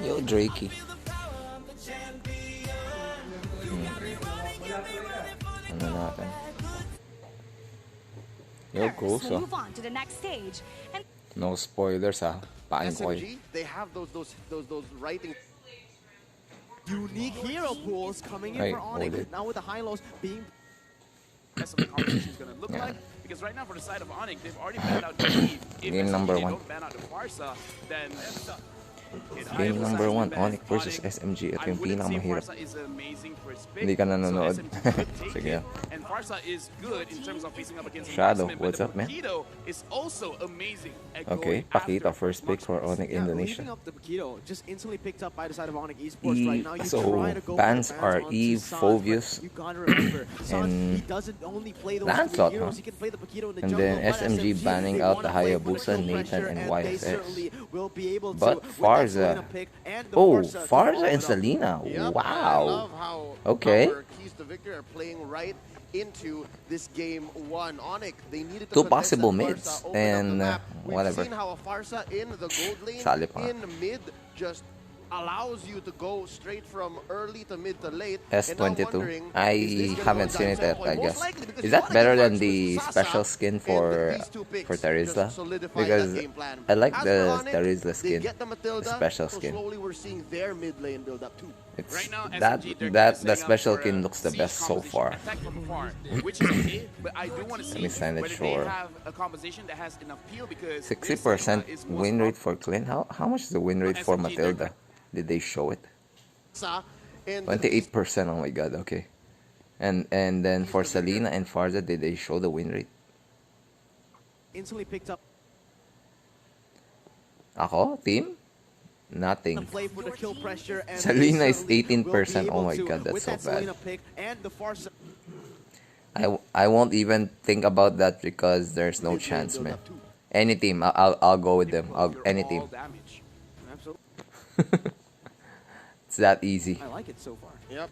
Yo, Drakey. Ano natin? Yo, Kusa. Move on to the next stage. And No spoilers, ha? Pain ko kayo. SMG, they have those writing. Unique hero pools coming in Hey, for Onyx. hold it. Now with the high-lows being... That's what the competition is going to look like. Because right now, for the side of Onyx, they've already banned out the Eve. If Game number they one. don't ban out the Farsa, then... Game number 1, Onyx versus SMG. Ito yung pinakamahirap. Farsa is amazing for his pick. Hindi ka nanonood. So SMG could take Sige. it. And Farsa is good in terms of facing up against Shadow, Marksman, what's but up, man? Paquito is also amazing at Okay, going Paquito, after first pick for Marksman. Onyx Indonesia. Leaving up the Paquito, just instantly picked up by the side of Onyx Esports right now. You So, try to go bans for the are onto Eve, Sans, Phobius, but you gotta remember, Sans, and he doesn't only play those Lancelot, three heroes. huh? He can play the Paquito in the And jungle, then but SMG banning they out wanna the play for Hayabusa, kill Nathan, pressure, and they YSS. certainly will be able to, But with that Farza. Selena pick and the Oh, to Farza follow and it up. Selena. Yep, I Wow. love how Okay. our keys to victory are playing right into this game one. Onyx, they needed to Two contest possible that mids Farsa, open up and, the map. We've whatever. seen how a Farsa in the gold lane, Sali pa. in mid, just allows you to go straight from early to mid to late. S22. I haven't seen it yet, I guess. Is that better than the special skin for Terizla? Because I like the Terizla skin, the special skin. Slowly we're seeing their mid lane build up too. It's Right now, that SMG, they're that setting the up special for a skin looks the siege best so composition, far. attack from afar, which is okay, but I do want to see me sign it whether sure. they have a composition that has enough peel because 60% this, is more win rate strong. for Clint. How much is the win rate for SMG, they're Matilda? Did they show it? And 28%. Oh my god. Okay. And then for Selena and Farza, did they show the win rate? instantly picked up Ako, team? Nothing. the play for the kill pressure. And Selena is certainly will be 18%. Oh able my to, god, that's with so that bad. Selena pick and the Farsa I won't even think about that because there's no chance, man. Any team, I'll go with them. Any All team. damage. Absolutely. It's that easy. I like it so far. Yep.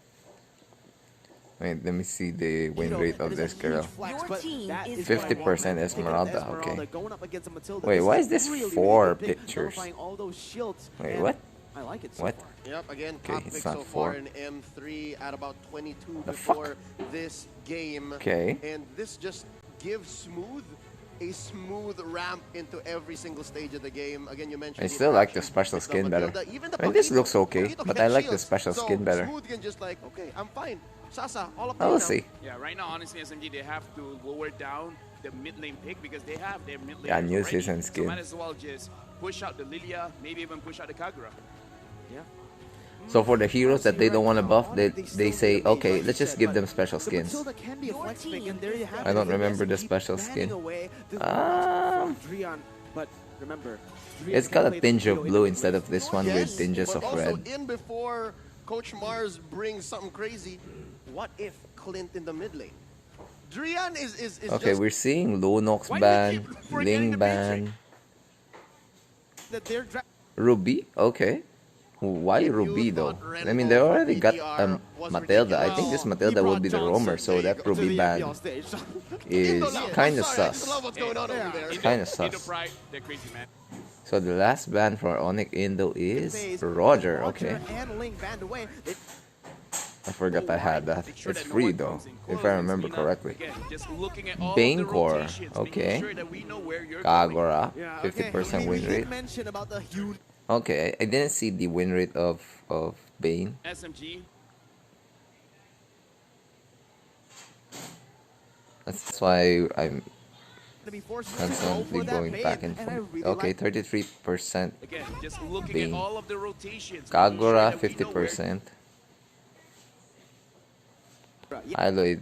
Wait, let me see the win rate of this girl. Your team is 50% Esmeralda, okay. Going up against a Matilda. Wait, why is this really, 4 really big, pictures? nullifying all those shields, Wait, and what? I like it so What? far. Yep, again, Okay, top it's pick not so 4. far in M3 at about 22 The before this game. Okay. And this just gives a smooth ramp into every single stage of the game. Again, you mentioned I still like the special it's skin better. Matilda, even the I mean, this Paquito- looks okay, Paquito but can I like the shield. special So skin better. Smooth can just like, okay, I'm fine. Sasa, all up I to will you now. see. Yeah, right now, honestly, SMG, they have to lower down the mid lane pick because they have their mid lane. Yeah, new season skin. So might as well just push out the Lilia, maybe even push out the Kagura. Yeah. So for the heroes that they don't want to buff, they say, okay, let's just give them special The skins. Matilda can be a flex pick, and there you have I it. don't The remember the SMG special banning skin. away the Ah. from Drian, but remember, Drian It's can got a play the tinge of Paquito blue in instead of this one with Yes, tinges but of also red. in before Coach Mars brings something crazy. What if Clint in the mid lane? Drian is Okay, just we're seeing Lunox Why do ban, you keep forgetting Ling the ban, that they're Ruby. Okay. Why If you Ruby though? thought I mean, they Renbo already got VTR was Matilda. I think this ridiculous. Matilda will be the He brought roamer, so Johnson that to Ruby the ban MPL stage. is Indo kind of love. Sorry, I sus. love what's going on over there. Kinda Indo sus. Pride, they're crazy, man. So the last ban for Onyx Indo is Phase, Roger. Okay. and Ling banned away. I forgot I had that. Make sure It's that no free one though, comes in if close. I remember Selena, correctly. Again, just looking at all Bane of the Core, rotations, okay. making sure that we know where you're Kagura, Yeah, 50% win we rate. did mention about the huge Okay, I didn't see the win rate of Bane. going. SMG, That's why I'm to be forced to constantly go for that going bait, back and I forth. really Okay, like 33%. again, just looking Bane. at all of the rotations. making Kagura, sure that we know where- 50%. Yeah. Hyloid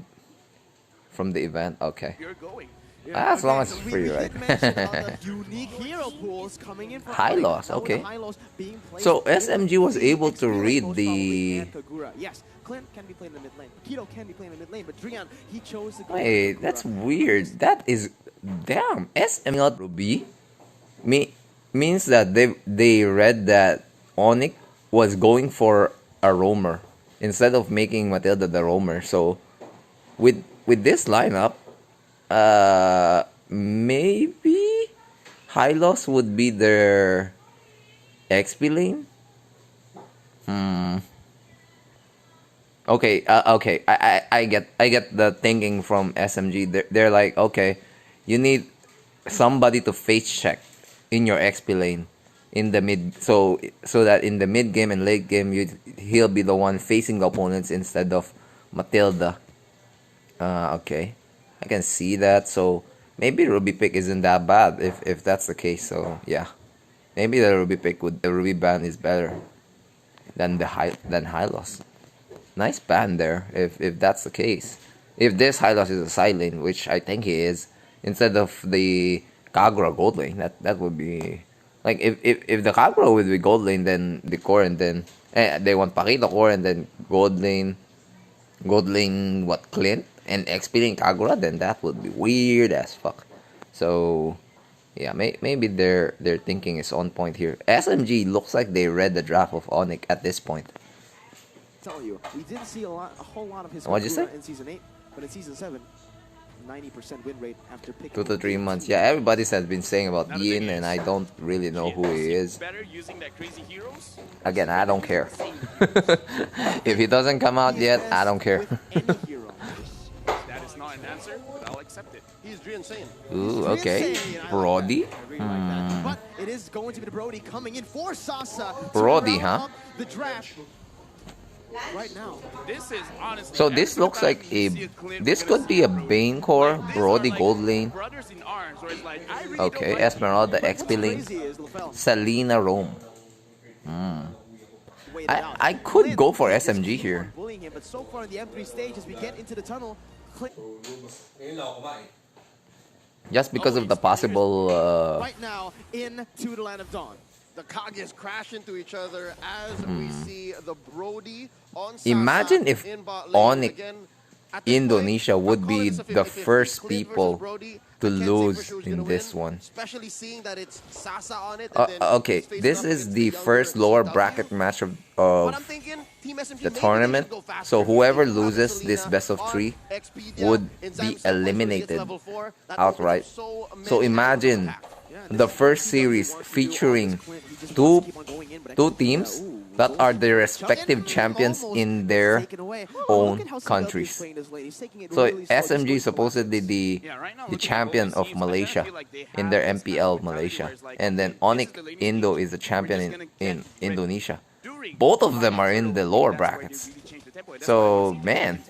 from the event. Okay. You're going. As long as so it's we free, did right? mention about the unique hero pools coming in for High Onyx. loss, Now with okay. the high loss being placed So in SMG was the able to experience read most the- probably and Kagura. Yes, Clint can be playing in the mid lane. Paquito can be playing in the mid lane, but Drian, he chose to go Wait, for that's Kagura. weird. That is damn. SM not Ruby means that they read that Onyx was going for a roamer. instead of making Matilda the roamer. So with this lineup, maybe Hylos would be their XP lane. Okay, okay. I get the thinking from SMG. They're like, okay, you need somebody to face check in your XP lane in the mid, so that in the mid game and late game he'll be the one facing the opponents instead of Matilda. Okay, I can see that. So maybe Ruby pick isn't that bad if that's the case. So yeah, maybe the Ruby pick with the Ruby ban is better than Hylos. Nice ban there if that's the case. If this Hylos is a side lane, which I think he is, instead of the Kagura gold lane, that would be like if the Kagura would be gold lane, then the core, and then they want Pakito core and then gold lane what, Clint and XP lane Kagura, then that would be weird as fuck. So yeah, maybe their thinking is on point here. SMG looks like they read the draft of Onyx at this point. Tell you, we didn't see a whole lot of his What'd you say? in season 8, but in season 7, 90% win rate after picking 2 to 3 months. Yeah, everybody has been saying about Ian, and I don't really know who he is. Better using that crazy heroes. Again, I don't care. If he doesn't come out yet, I don't care. Any hero. That is not an answer, but I'll accept it. He's insane. Ooh, okay. Brody? But it is going to be the Brody coming in for Sasa. Brody, to round huh? up the draft right now. This is honestly. So this looks like this could be a Bane core, Brody gold lane. Brothers in arms, where it's like, I really Okay, don't like Esmeralda XP lane. Crazy is LaFell. Selena Rome. Wait it out. I could Clint go for is just SMG keep here. on bullying him, but so far in the M3 stage, as we get into the tunnel, Clint Just because of the possible right now into the Land of Dawn. The Kages crash into each other as we see the Brody on Sasa Imagine if in bot lane. Onyx Again, at this Indonesia point, would I'm calling be this a the 50-50. first Clint versus people Brody, to I can't say for lose sure who's in gonna this win, one. especially seeing that it's Sasa on it. And then Okay, he's facing this up is against the younger first lower CW. bracket match But I'm of thinking Team SMG, the maybe they tournament. should go faster. So whoever If you have loses Selena this best of on 3 Expedia, would in be Zam's Subway, eliminated level 4, that outright. opens so many So imagine attack. the first series featuring two teams that are the respective champions in their own countries. So SMG is supposedly the champion of Malaysia in their MPL Malaysia, and then Onyx Indo is the champion in Indonesia. Both of them are in the lower brackets. So man,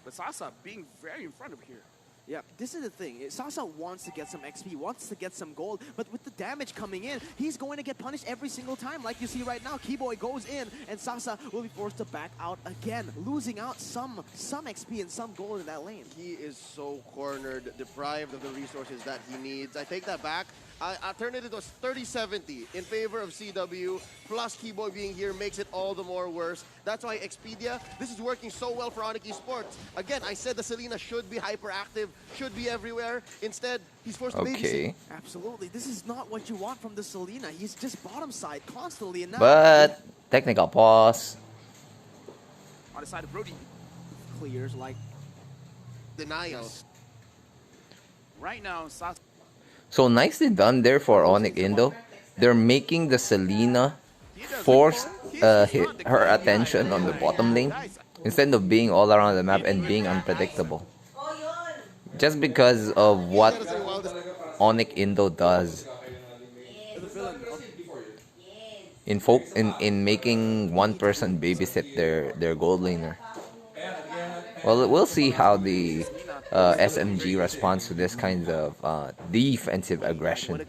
But Sasa being very in front of here. Yeah, this is the thing. Sasa wants to get some XP, wants to get some gold, but with the damage coming in, he's going to get punished every single time. Like you see right now, Keyboy goes in, and Sasa will be forced to back out again, losing out some XP and some gold in that lane. He is so cornered, deprived of the resources that he needs. I take that back. I turn it into 30-70 in favor of CW, plus Keyboy being here makes it all the more worse. That's why Expedia, this is working so well for Onyx Esports. Again, I said the Selena should be hyperactive, should be everywhere. Instead, he's forced to babysit. okay. Absolutely. This is not what you want from the Selena. He's just bottom side constantly. And now But technical pause. On the side of Brody. clears like Denial. Right now, Sasa. So nicely done there for Onyx Indo. They're making the Selena force her attention on the bottom lane instead of being all around the map and being unpredictable. Just because of what Onyx Indo does in making one person babysit their gold laner. Well, we'll see how the SMG responds to this kind of defensive aggression.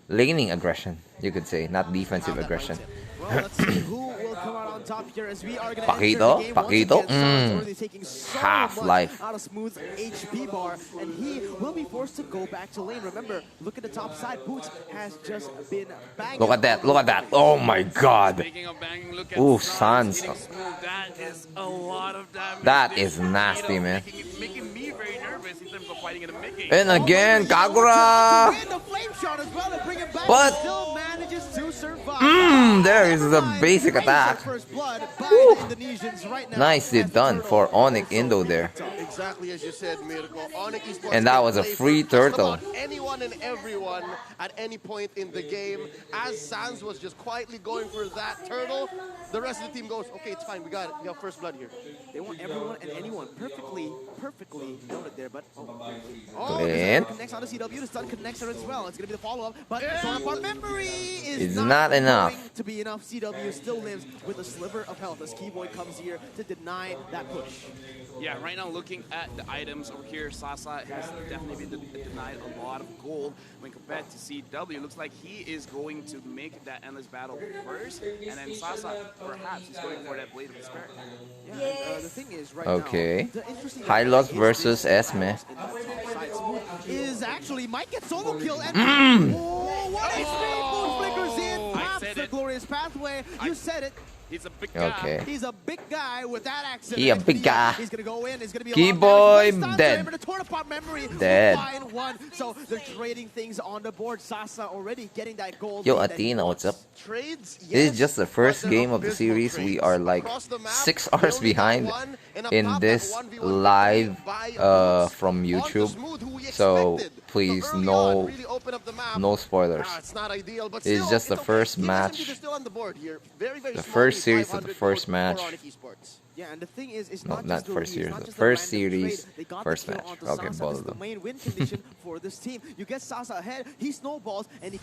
Laning aggression, you could say, not defensive aggression. Well, let's see who will come out on top here as we are going to Pakito, enter the game. Pakito, Once again, Sana's already taking so Half-Life. much out of Smooth's HP bar, and he will be forced to go back to lane. Remember, look at the top side. Boots has just been banging. Look at that, look at that. Oh my god. Speaking of banging, look at Ooh, Sans Sans. getting smooth. That is a lot of damage. That is nasty, man. Making me very nervous in terms of fighting in the mid game. And again, Kagura! And the flame shot as well to bring him back. But Still manages manages to survive. There is the basic attack. First blood by the Indonesians right now. Nicely done for Onyx Indo there. Exactly as you said, Mirko. Onyx Esports And that can was a play free for just turtle. about anyone and everyone at any point in the game. As Sans was just quietly going for that turtle, the rest of the team goes, okay, it's fine, we got it. We have first blood here. They want everyone and anyone perfectly noted there, but Clean. connects on the CW, the stun connects her as well. It's gonna be the follow-up, but torn apart memory is It's not enough. going to be enough. CW still lives with a sliver of health as Keyboy comes here to deny that push. Yeah, right now looking at the items over here, Sasa has definitely been denied a lot of gold when compared to CW. Looks like he is going to make that endless battle first, and then Sasa perhaps is going for that blade of despair. Yeah, and, the thing is right Okay. now, the interesting Hylos thing versus is Esme. is actually might get solo kill and what a straight flickers in. I Pops said the it. glorious pathway. You said it. He's a big guy. Okay. He's a big guy with that accent. He a big guy. He's gonna go in. He's gonna be a Keyboy lot of damage. dead. The torn apart memory. Dead. 5-1. So they're trading things on the board. Sasa already getting that gold. Yo, lead that he Athena, wants. what's up? Trades, yes, This is just the first but they're game of the abysmal series. We trades. are like Across the map, 6 they hours only got behind one, and up in top, this that 1v1 live victory by from Onto YouTube. Smooth, who we So expected. please, early no on, really open up the map. no spoilers. It's not ideal, but It's still, just the okay. first Team match. SMG is still on the board here. Very, very The small first lead, series of the 500 first for match. Onyx Esports. Yeah, and the thing is, it's No, not not just the first lead, series, it's not the just first random series, trade. They got first the kill match. onto Okay, Sasa. both This of is the them. main win condition for this team. You get Sasa ahead, he snowballs, and he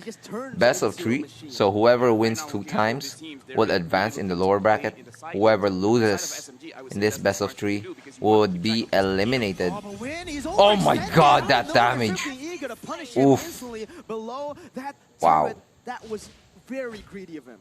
just turns. Best of into a 3. machine. So whoever wins 2 times would advance in the lower bracket. Whoever loses in this best of 3 would be eliminated. Oh, but when he's Oh my overextended, God, I that don't know if damage. Triple E gonna punish him Oof. instantly below that Wow. turret. That was very greedy of him.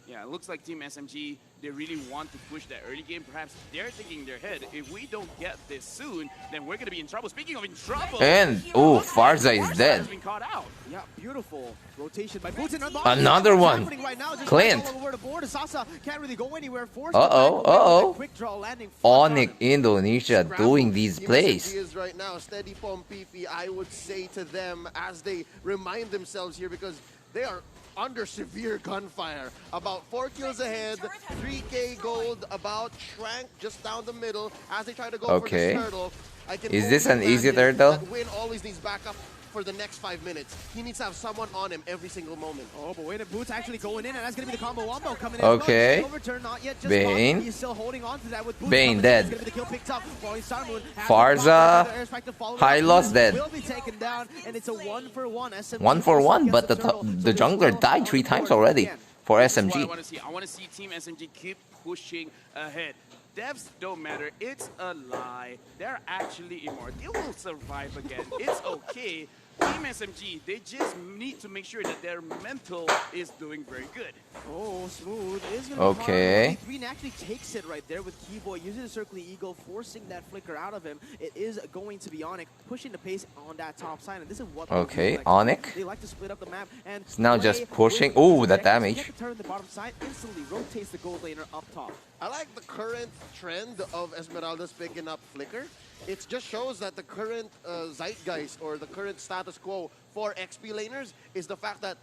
Yeah, it looks like Team SMG, they really want to push that early game. Perhaps they're thinking in their head, if we don't get this soon, then we're going to be in trouble. Speaking of in trouble, And, ooh, Farza is dead. has been caught out. Yeah, beautiful rotation by Boots and Another one. happening right now, just Clint. all over the board. Sasa can't really go anywhere. Forced Uh-oh, to back away with uh-oh. that quick draw landing flush on Onyx him. Indonesia doing these Team plays. SMG is right now steady pom pipi, I would say to them as they remind themselves here because they are under severe gunfire. About 4 kills ahead, 3k gold, about Shrank just down the middle as they try to go Okay. for this turtle. I can Is this only an easy imagine turtle? that Win always needs backup for the next 5 minutes. He needs to have someone on him every single moment. Oh, but wait, Boots actually going in, and that's going to be the combo wombo coming in. Okay. No, overturn, not yet, just Bane. blocked. He's still holding on to that with Boots Bane coming in. dead. It's going to be the kill picked up. Falling Star Moon has Farza. the block, the airstrike to follow it up. Hylos Boots dead. Will be taken down, and it's a 1-for-1. SMG 1-for-1, gets but the turtle, so the there's jungler still died on 3 the times board already again. for This is what I SMG. want to see. I want to see Team SMG keep pushing ahead. Devs don't matter. It's a lie. They're actually immortal. They will survive again. It's okay. Team SMG, they just need to make sure that their mental is doing very good. Oh, Smooth is going to Okay. be hard. Green actually takes it right there with Keyboy, using the Circle Eagle, forcing that flicker out of him. It is going to be Onyx, pushing the pace on that top side, and this is what Okay, like. Onyx. They like to split up the map, and It's now Ray just pushing. will Ooh, that protect us. damage. He has to turn the bottom side, instantly rotates the gold laner up top. I like the current trend of Esmeralda's picking up Flicker. It just shows that the current zeitgeist or the current status quo for XP laners is the fact that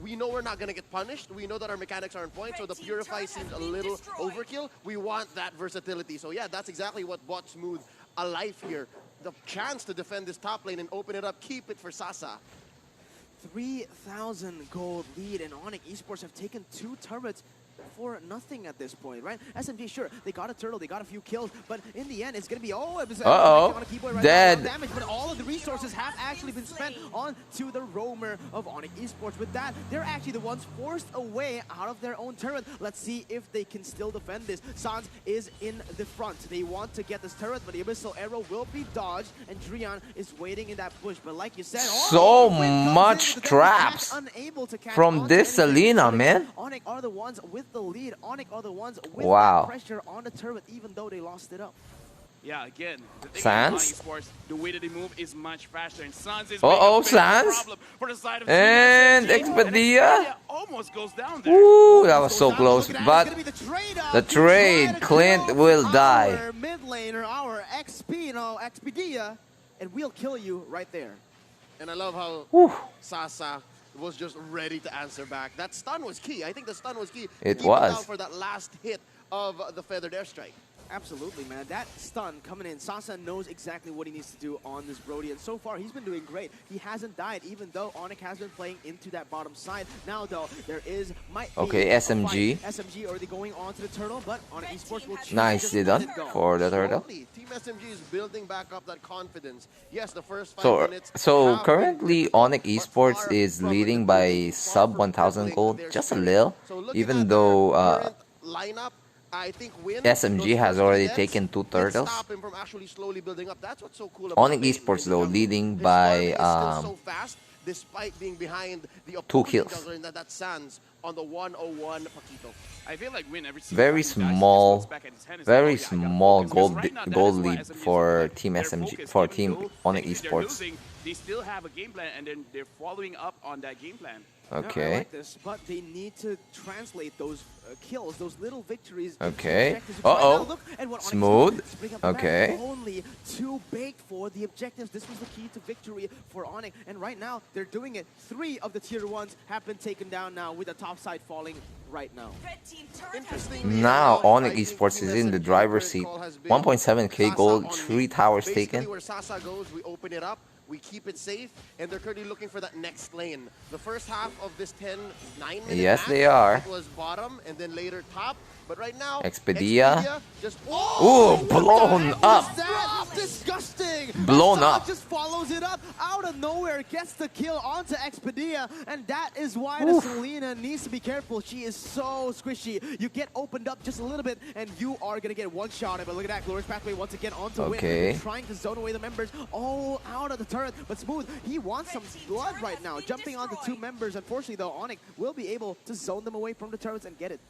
we know we're not going to get punished. We know that our mechanics are on point, so the Purify seems a little overkill. We want that versatility. So yeah, that's exactly what bought Smooth alive here. The chance to defend this top lane and open it up, keep it for Sasa. 3,000 gold lead, and Onyx Esports have taken 2 turrets for nothing at this point, right? SMG, sure, they got a turtle, they got a few kills, but in the end, it's going to be, it was on a Keyboy right dead. now, damage, but all of the resources have actually been spent onto the roamer of Onyx Esports. With that, they're actually the ones forced away out of their own turret. Let's see if they can still defend this. Sans is in the front. They want to get this turret, but the Abyssal Arrow will be dodged, and Drian is waiting in that push. But like you said, So the wind comes much in, but the traps Onyx unable to catch from onto this anything. Selena, man. Onyx are the ones with the lead. Onyx are the ones with Wow. that pressure on the turret, even though they lost it up. Yeah, again, the thing Sans? about Sports, the way that they move is much faster, and Sans is Uh-oh, making a big Sans. problem for the side of And Team SMG. Expedia. And Expedia almost goes down there. Ooh, that was so Down, close. look at that. But It's gonna be the trade up. the to try trade, to Clint kill will die. Our mid laner, our XP, Expedia, and we'll kill you right there. And I love how Whew. Sasa was just ready to answer back. That stun was key. I think the stun was key. It Keeping was. down for that last hit of the feathered airstrike. Absolutely, man. That stun coming in, Sasa knows exactly what he needs to do on this Brody, and so far he's been doing great. He hasn't died, even though Onyx has been playing into that bottom side. Now, though, might be Okay, a SMG. fight. SMG already going on to the turtle, but Onyx Esports will choose to Nicely just done let it go. for the turtle. Slowly, Team SMG is building back up that confidence. Yes, the first 5 So, minutes. so have currently been Onyx difficult, but Esports far is from leading it, by far sub from 1,000 crippling gold, their just a spirit. little. So looking Even at though their current lineup, I think Win, SMG those has first already deaths taken 2 did turtles. stop him from actually slowly building up. That's what's so cool about Onyx Bane Esports in the though jungle. leading His by farming is still so fast, despite being behind the 2 opposing kills. jungler, and that's Sans on the 101 Paquito. I feel like Win every single Very time he dies, he just small, looks back at his hand and says, very "Oh, yeah, I gotta small focus." Because gold right now, that gold is why lead SMG is for alive. Team They're SMG focused, for even Team though Onyx technically they're Esports. losing, they still have a game plan, and then they're following up on that game plan. Yeah, I Okay. like this, but they need to translate those kills, those little victories. Okay. into objectives. Right Uh-oh. now, look at what Onyx Smooth. did. Bring up the map. Okay. Only 2 baked for the objectives. This was the key to victory for Onyx, and right now they're doing it. 3 of the tier 1s have been taken down now, with the top side falling right now. Interestingly Now enough, Onyx I think Esports Team is in the SMG driver's current seat. call has been 1.7k Sasa gold, on 3 me. towers Basically, taken. where Sasa goes, we open it up, we keep it safe, and they're currently looking for that next lane. The first half of this 9-minute Yes, match, they are. it was bottom and then later top. But right now, Expedia. just Ooh, blown up. That is disgusting. Blown Sasa up. just follows it up out of nowhere, gets the kill onto Expedia, and that is why the Selena needs to be careful. She is so squishy. You get opened up just a little bit, and you are gonna get one shot at it. But look at that, Glorious Pathway once again onto Win. Okay. They're trying to zone away the members all out of the turret, but Smooth, he wants some blood right now. Jumping onto 2 members. Unfortunately, though, Onyx will be able to zone them away from the turrets and get it.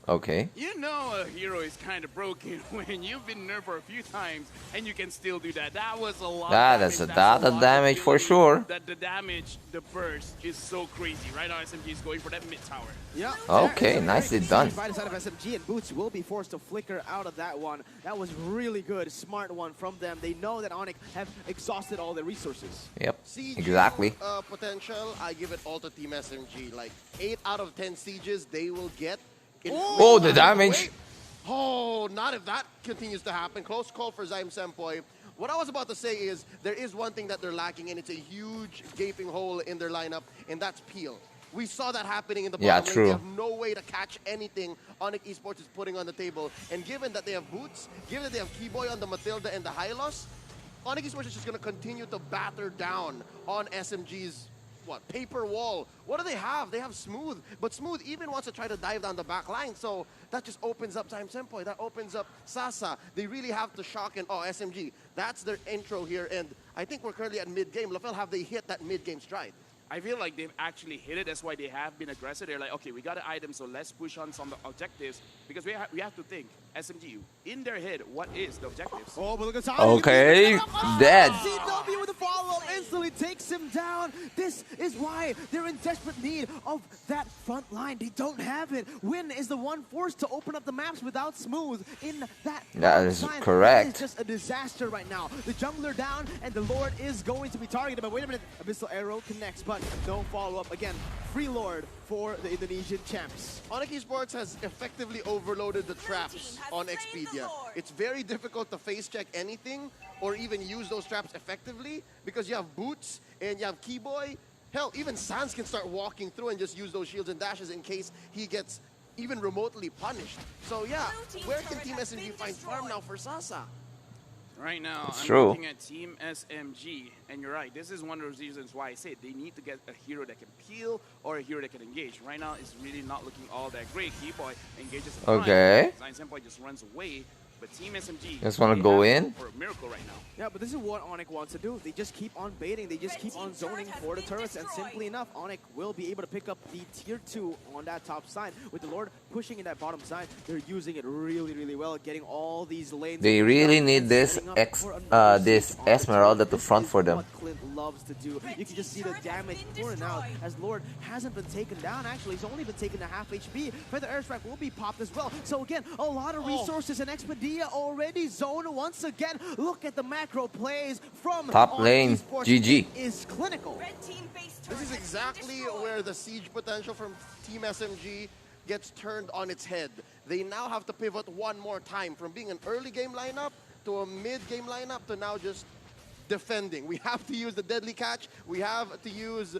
Okay. You know a hero is kind of broken when you've been nerfed for a few times and you can still do that. That was a lot That of damage. is a That's lot of lot damage for ability. sure. The damage, the burst is so crazy. Right now SMG is going for that mid tower. Yeah. Okay, Very nicely good done. siege by the side of SMG, and Boots will be forced to flicker out of that one. That was really good, smart one from them. They know that Onyx have exhausted all their resources. Yep. Siege Exactly. potential, I give it all to Team SMG. Like 8 out of 10 sieges they will get. Oh, the damage. Wait. Oh, not if that continues to happen. Close call for Zyme Sempoy. What I was about to say is there is one thing that they're lacking, and it's a huge gaping hole in their lineup, and that's Peel. We saw that happening in the bottom Yeah, lane. true. They have no way to catch anything Onyx Esports is putting on the table. And given that they have Boots, given that they have Keyboy on the Matilda and the Hylos, Onyx Esports is just going to continue to batter down on SMG's paper wall. What do they have? They have Smooth, but Smooth even wants to try to dive down the back line, so that just opens up Time Sempoy, that opens up Sasa. They really have to shock and SMG. That's their intro here, and I think we're currently at mid-game. LaFell, have they hit that mid-game stride? I feel like they've actually hit it. That's why they have been aggressive. They're like, okay, we got an item, so let's push on some objectives. Because we have to think, SMG, in their head, what is the objectives? Oh, but look at Okay, dead. CW with the follow instantly takes him down. This is why they're in desperate need of that front line. They don't have it. Win is the one forced to open up the maps without Smooth in that. That is line. correct. It is just a disaster right now. The jungler down, and the Lord is going to be targeted. But wait a minute, Abyssal Arrow connects, but no follow-up. Again, free Lord for the Indonesian champs. Onyx Esports has effectively overloaded the traps on Expedia. It's very difficult to face check anything or even use those traps effectively because you have Boots and you have Keyboy. Hell, even Sans can start walking through and just use those shields and dashes in case he gets even remotely punished. So yeah, where can Team SMG find farm now for Sasa? Right now, It's I'm true. looking at Team SMG, and you're right. This is one of those reasons why I say they need to get a hero that can peel or a hero that can engage. Right now, it's really not looking all that great. Keyboy engages in Okay. Zyme Sempoy just runs away. But Team SMG Just wanna they go have in? for a miracle right now. Yeah, but this is what Onyx wants to do. They just keep on baiting. They just keep on zoning for the turrets. And simply enough, Onyx will be able to pick up the tier 2 on that top side. With the Lord pushing in that bottom side, they're using it really, really well, getting all these lanes. They really need this this Esmeralda to front for them. What Clint loves to do. You can just see the damage pouring out as Lord hasn't been taken down. Actually, he's only been taken to half HP. Feather Airstrike will be popped as well. So again, a lot of resources, and Expedia idea already. Zone once again. Look at the macro plays from Top lane, Esports. GG. It is clinical. Red team base This is turret exactly destroyed. where the siege potential from Team SMG gets turned on its head. They now have to pivot one more time from being an early game lineup to a mid-game lineup to now just defending. We have to use the deadly catch. We have to use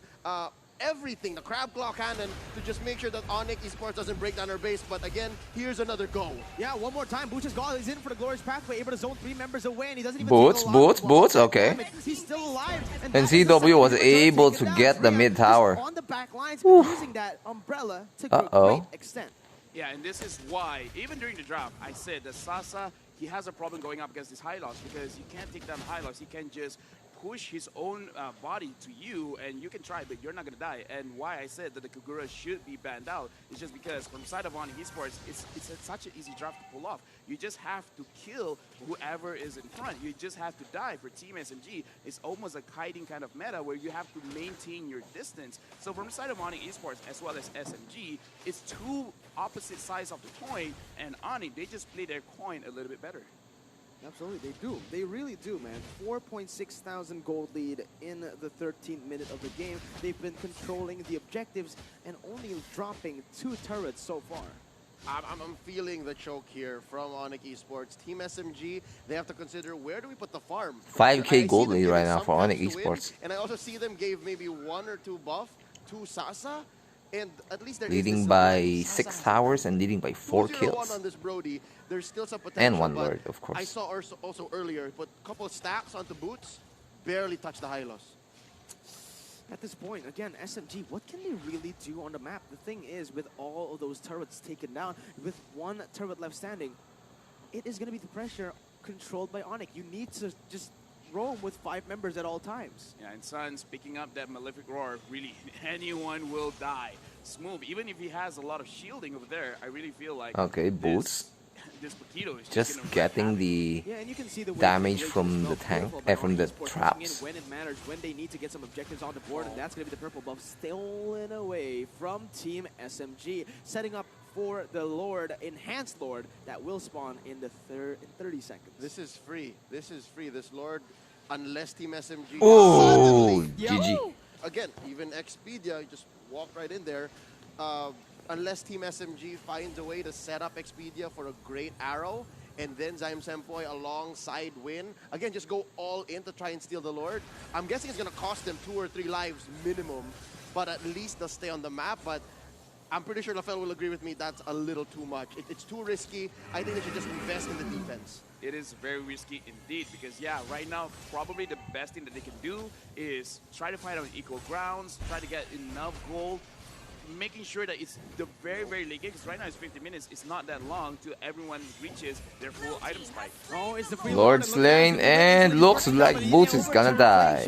everything, the crab claw cannon, to just make sure that Onyx Esports doesn't break down our base. But again, here's another go. Yeah, one more time. Butch's Gall is in for the glorious pathway, able to zone 3 members away, and he doesn't even Boots, take a lot boots, of boots, damage. okay. He's still alive. And that is the CW second was return able taken to down. get the Rhea mid just tower. on the back lines, using that umbrella to a great extent. Yeah, and this is why, even during the draft, I said that Sasa, he has a problem going up against this high loss because you can't take down high loss. He can just push his own body to you, and you can try, but you're not going to die. And why I said that the Kagura should be banned out is just because from side of Onyx Esports, it's such an easy draft to pull off. You just have to kill whoever is in front. You just have to die. For Team SMG, it's almost a kiting kind of meta where you have to maintain your distance. So from the side of Onyx Esports as well as SMG, it's two opposite sides of the coin, and Onyx, they just play their coin a little bit better. Absolutely, they do. They really do, man. 4,600 gold lead in the 13th minute of the game. They've been controlling the objectives and only dropping 2 turrets so far. I'm feeling the choke here from Onyx Esports. Team SMG, they have to consider, where do we put the farm? 5K I gold see them lead right giving now some for Onyx camps to win, Esports. and I also see them gave maybe 1 or 2 buff to Sasa. And at least Leading by 6 towers and leading by 4 2-0-1 kills. on this Brody. There's still some potential. And 1 but Lord, of I course. saw also earlier, put a couple of stacks onto boots, barely touch the high loss. At this point, again, SMG, what can they really do on the map? The thing is, with all of those turrets taken down, with 1 turret left standing, it is going to be the pressure controlled by Onyx. You need to just roam with 5 members at all times. Yeah, and Sun's picking up that Malefic Roar, really, anyone will die. Smooth, even if he has a lot of shielding over there, I really feel like Okay, boots. This Paquito is Just gonna getting wreak the Yeah, and you can see the way damage Rage from is the well tank, careful about from the Onyx Esports pushing traps. in when it matters, when they need to get some objectives on the board, and that's going to be the purple buff stolen away from Team SMG, setting up for the Lord, Enhanced Lord, that will spawn in the in 30 seconds. This is free. This is free. This Lord, unless Team SMG. Oh, suddenly- GG. Again, even Expedia, you just walk right in there. Unless Team SMG finds a way to set up Expedia for a great arrow, and then Zaim Sempoy alongside win. Again, just go all in to try and steal the Lord. I'm guessing it's going to cost them 2 or 3 lives minimum, but at least they'll stay on the map. But I'm pretty sure LaFell will agree with me, that's a little too much. It's too risky. I think they should just invest in the defense. It is very risky indeed because, yeah, right now, probably the best thing that they can do is try to fight on equal grounds, try to get enough gold, making sure that it's the very, very late game, because right now it's 50 minutes. It's not that long till everyone reaches their full item spike. Oh, it's the free Lord slain, and looks like Boots is gonna die.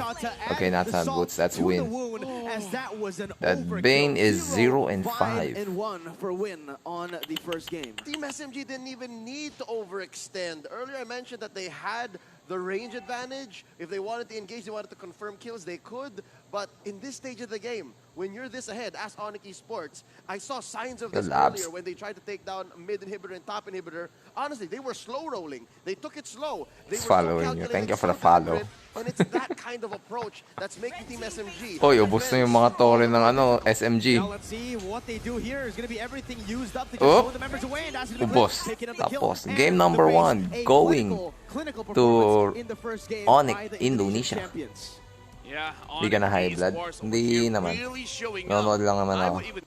Okay, not the Boots, that's salt to the win. wound, as that was an That overkill. Bane is 0 and 5 5. and 1 for win on the first game. Team SMG didn't even need to overextend. Earlier I mentioned that they had the range advantage. If they wanted to engage, they wanted to confirm kills, they could. But in this stage of the game, when you're this ahead, as Onyx Esports, I saw signs of this earlier when they tried to take down mid inhibitor and top inhibitor. Honestly, they were slow rolling. They took it slow. They were so Following you. Thank you for the follow. And it's that kind of approach that's making Team SMG. Oy, ubos na yung mga tore ng ano, SMG. Now let's see what they do here. Is going to be everything used up to just Oh. throw the members away, and that's going to be Ubos. Blitz picking up the kill. Tapos, And game the number race, 1 a going clinical to performance in the first game Onyx, by the Indonesia. champions. Yeah, Hindi ka na high Onyx blood? Esports Hindi here naman. really showing Nod up. lang naman I ako. would even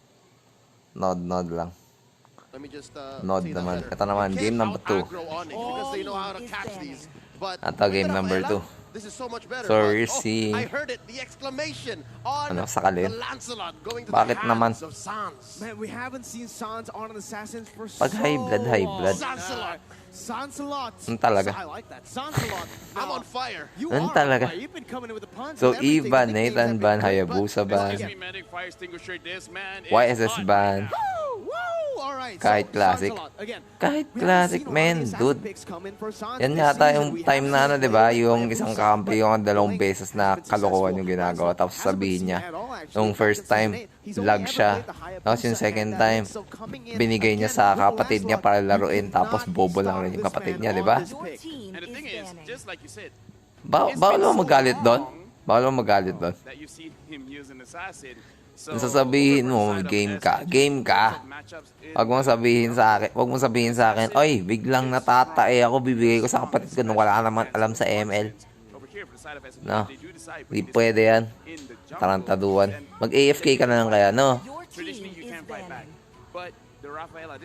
Nod lang. Let me just Nod say that naman. better. Ito naman, You game can't number 2. out-aggro Onyx because they know how to catch these. But Ito, game with number Rafaela, 2. this is so much better. So but, we're seeing- I heard it, the exclamation on Ano, sakalin? the Lancelot going to Bakit the naman? hands of Sans. Man, we haven't seen Sans on an Assassins for Pag so high blood, high long. blood. Sansalot. Sansalot. talaga. I like that. Sansalot. I'm on fire. You Ano are talaga? on fire. You've been coming in with the puns So and everything. Eva, The nicknames Nathan have ban, been good, but- Hayabusa ban. Excuse me, medic, fire extinguisher. This man is YSS hot ban. right now. Woo! alright. Kahit classic. Kahit classic, man, dude. Yan yata yung time na ano, diba? Yung isang kampi, yung 2 beses na kalokohan yung ginagawa. Tapos sabihin niya, yung first time, lag siya. Tapos yung second time, binigay niya sa kapatid niya para laruin. Tapos bobo lang rin yung kapatid niya, diba? Your team And the thing is is, banning. just like you said, Bawal mo magalit doon. Bawal mo magalit doon. that you've seen him use an assassin. So, Kung sasabihin mo, game ka. Game ka. Huwag mong sabihin sa akin, oy, biglang natatae ako, bibigay ko sa kapatid ko nung wala naman alam sa ML. No, di pwede yan. Tarantaduan. Mag-AFK ka na lang kaya, no? Your team is banning.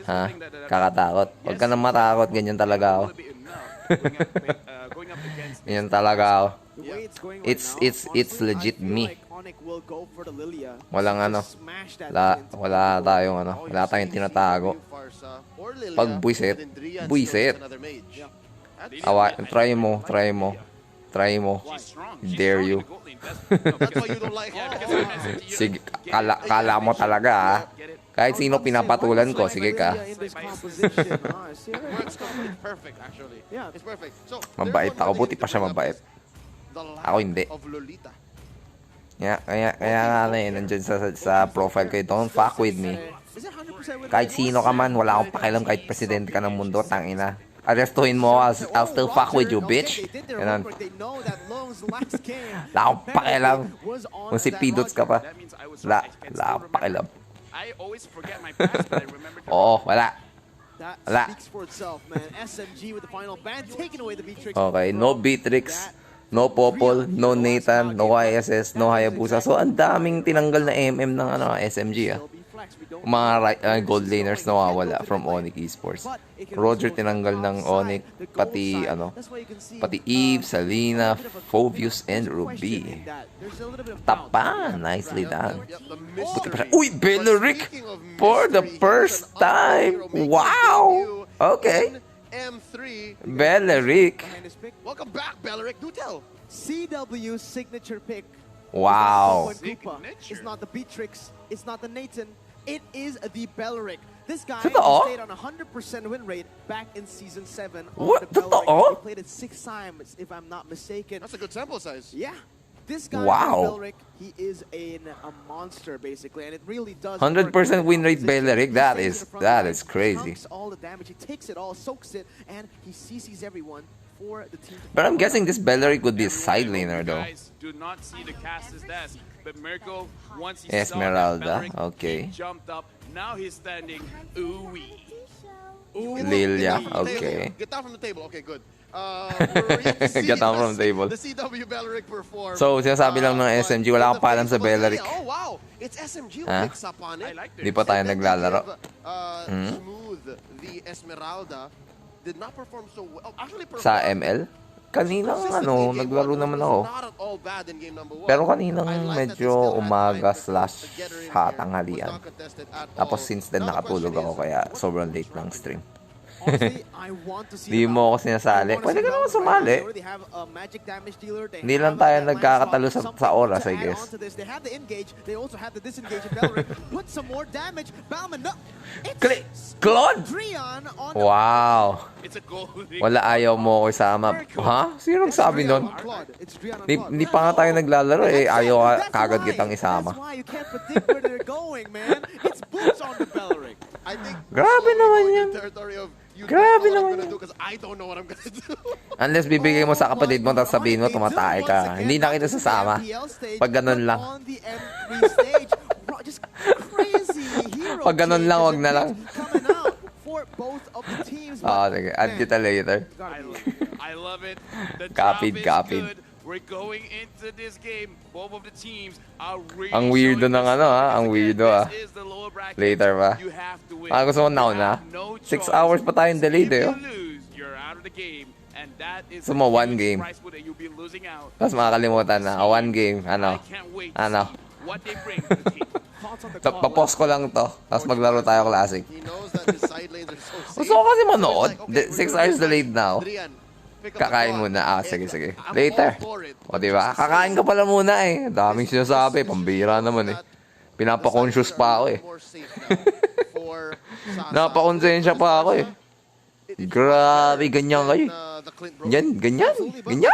Ha? Kakatakot. Huwag ka na matakot, ganyan talaga ako. Ganyan talaga ako. It's legit me. Walang ano. Wala tayong tinatago. Pag buisit, buisit. Try mo. Dare you. That's why you don't like Sige, kala mo talaga ha. Kahit sino pinapatulan ko, sige ka. It's perfect, actually. It's perfect. So, Mabait ako, buti pa siya mabait. Ako hindi. Of Lolita. Kaya nga ano eh, nandyan sa profile ko, don't fuck with me. Kahit sino ka man, wala akong pakialam kahit presidente ka ng mundo, tangina. Arrestuhin mo ako, I'll still fuck with you, bitch. Ganun. Wala akong pakialam. Kung si Pidots ka pa. Wala akong pakialam. I always forget my past, but I remember. Oo, wala. That Wala. speaks for itself, man. SMG with the final ban, taking away the Beatrix. Okay, no Beatrix, no Popol, no Nathan, no ISS, no Hayabusa. So, ang daming tinanggal na MM ng SMG ah. Mga gold laners nawawala from Onyx Esports. Roger tinanggal ng Onyx, pati Eve, Salina, Phobius, and Ruby. Tapa, nicely done. Buti pa siya. Uy, Belleric for the first time. Wow! Okay. M3. Belleric. Welcome back, Belleric. Do tell. CW signature pick. Wow. It's not the Beatrix. It's not the Nathan. It is the Belleric. This guy Totoo? stayed on 100% win rate back in Season 7 on What? the Belleric. Totoo? He played it 6 times, if I'm not mistaken. That's a good sample size. Yeah. This guy, Wow. Belleric, he is a monster, basically, and it really does 100% work. win rate Belleric, He that stays is in the front that line, is crazy. chunks all the damage, he takes it all, soaks it, and he CCs everyone for the team to But I'm follow guessing up. this Belleric would be a Everyone, side I hope laner you though. guys do not see the cast's desk, but Mirko, once he Esmeralda, saw that okay. he jumped up. Now he's standing. Ooh-wee. Lilia, Table. okay. Get down from the table. Okay, good. We're yet to see Get down from the table. The CW Belleric perform. So, sinasabi lang ng but SMG, wala in kang the paalam face sa of Belleric. Oh, wow. It's SMG who Ha? picks up on I it. like Di this. pa tayo And then naglalaro. Smooth, the Esmeralda, did not perform so well. Actually, Sa performed ML? Kaninang consistently in game naglaro one, naman was ako. not at all bad in game number one. Pero kaninang I like that they medyo still had umaga time slash to get her in ha, here. tanghalian. Was not contested at Tapos all. since then Now the nakatulog question ako is, kaya what sobrang is late ng driving stream. Honestly, I want to see Di the mo ako balance. sinasali. I wanna Pwede see ka the naman balance right now. sumali. They already have a magic damage dealer. They Hindi lang have tayo that land nagkakatalo spot. sa oras, Something I to guess. add on to this. They have the engage. They also have the disengage in Belleric. Put some more damage. Bauman, no. It's Claude! Drian on Wow! It's a goal. Wala, ayaw mo ko isama. Ha? Sino nagsabi nun? It's Drian on Di, Claude. di pa nga tayo naglalaro eh. Ayaw That's kagad why. kitang isama. That's why you can't predict where they're going, man. It's boots on the Belleric. I think Grabe slowly naman going yan. to territory of, you Grabe don't know naman what I'm gonna yan. do because I don't know what I'm gonna do. Unless bibigay mo sa kapatid mo tapos sabihin mo tumatay ka. Hindi na kita sasama. Pag ganun lang. On the M3 stage, bro, just crazy hero Pag ganun lang, wag na lang. coming out for both of the teams. Sige. Add kita later. I love it. The Copied, drop is copied. good. We're going into this game. Both of the teams are really Ang weirdo showing ng their ano, strength. ang Again, weirdo, this is the lower bracket. Later pa. You have to win. Gusto mo now You na? have no 6 choice. hours pa tayong delayed eh. If you lose, you're out of the game. And that is Gusto mo, a one huge game. price pool that you'll be losing out. Tapos makakalimutan na. One game. I Ano? can't wait to Ano? see what they bring to the team. Papost ko lang to. Tapos maglaro tayo classic. He knows that his side lanes are so safe. Gusto ko kasi manood. So he's like, okay, 6 hours delayed now. Drian, pick up the Kakain ball. muna. Sige, sige. I'm Later. all for it. O diba? Kakain ka pala muna eh. Daming sinasabi. Pambira naman eh. Pinapa-conscious pa ako eh. More safe now for Napakonsensya pa ako eh. Grabe, ganyan kayo. Ganyan, ganyan, ganyan.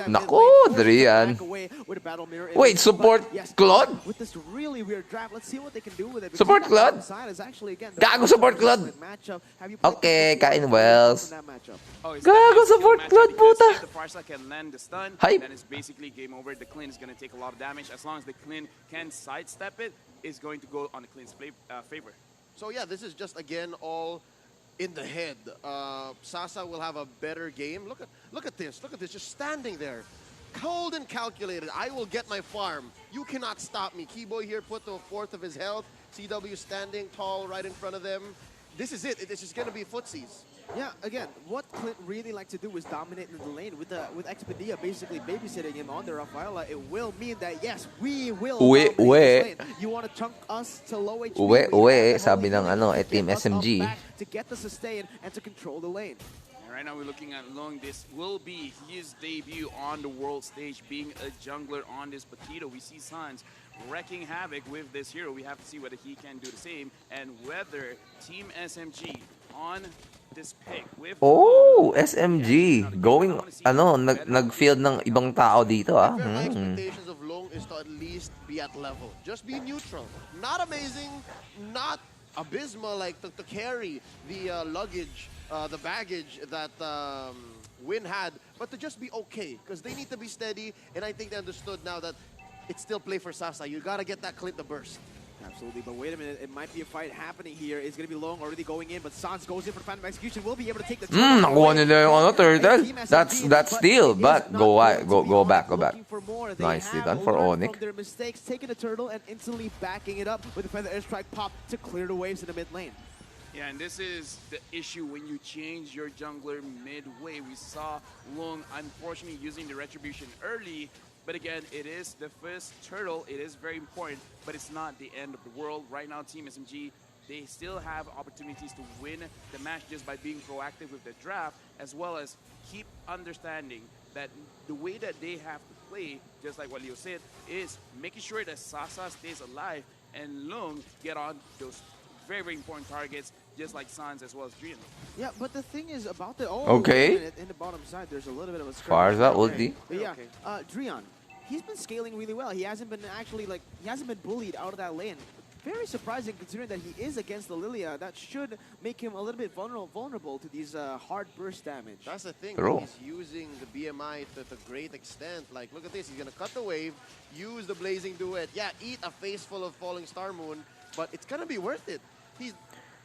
Nako, Drian. Wait, support Claude? Support Claude? Gago support Claude. Okay, kain Wells. Gago support Claude, puta. Hype. Then it's basically game over. The clean is going to take a lot of damage. As long as the clean can sidestep it, is going to go on the clean's favor. So yeah, this is just again all in the head. Sasa will have a better game. Look at this. Look at this. Just standing there, cold and calculated. I will get my farm. You cannot stop me. Keyboy here put to a fourth of his health. CW standing tall right in front of them. This is it. This is going to be footsies. Yeah, again, what Clint really likes to do is dominate in the lane with Expedia basically babysitting him on the Rafaela. It will mean that yes, we will dominate this lane. You want to chunk us to low HP? Sabi ng Team SMG. To get the sustain and to control the lane. Right now we're looking at Long. This will be his debut on the world stage, being a jungler on this Paquito. We see Sans wrecking havoc with this hero. We have to see whether he can do the same and whether Team SMG on this pick with SMG going nag-field ng ibang tao dito ah. My expectations of Long is to at least be at level. Just be neutral. Not amazing, not abysmal like to carry the luggage, the baggage that Win had, but to just be okay because they need to be steady, and I think they understood now that it's still play for Sasa. You gotta get that Clint to burst. Absolutely, but wait a minute, it might be a fight happening here. It's going to be Long already going in, but Sans goes in for Phantom Execution. Will be able to take the nakuha nila yung turtle. That's steal, but go back. Nicely done for Onyx. From their mistakes, taking the turtle and instantly backing it up with the Feather Airstrike pop to clear the waves in the mid lane. Yeah, and this is the issue when you change your jungler midway. We saw Long, unfortunately, using the Retribution early. But again, it is the first turtle. It is very important, but it's not the end of the world. Right now, Team SMG, they still have opportunities to win the match just by being proactive with the draft, as well as keep understanding that the way that they have to play, just like what Leo said, is making sure that Sasa stays alive and Long get on those very, very important targets, just like Sans as well as Drian. Yeah, but the thing is about the in the bottom side, there's a little bit of a Farza ulti. But yeah, Drian, he's been scaling really well. He hasn't been bullied out of that lane. Very surprising considering that he is against the Lilia. That should make him a little bit vulnerable to these hard burst damage. That's the thing. He's using the BMI to a great extent. Like, look at this. He's gonna cut the wave, use the Blazing Duet. Yeah, eat a face full of Falling Star Moon, but it's gonna be worth it.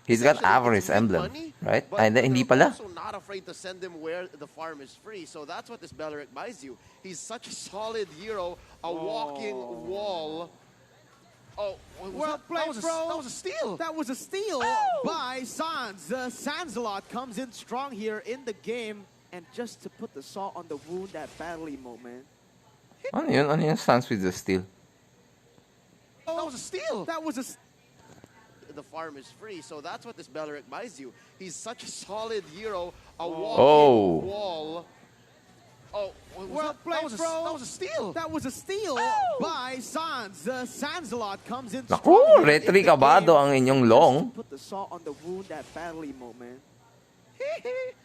He's got Avarice Emblem, right? But hindi pala. Also not afraid to send him where the farm is free. So that's what this Beleric buys you. He's such a solid hero, a walking wall. Oh, that was a steal. That was a steal by Sans. Sansalot comes in strong here in the game. And just to put the salt on the wound, that Battly moment. Ano yun Sans with the steal? That was a steal. That was a the farm is free, so that's what this Beleric buys you. He's such a solid hero, a walking wall. Oh, that was a steal. That was a steal by Sans. Sansalot comes in. Naku, retry kabado ang inyong Long. Put the salt on the wound, that Battly moment.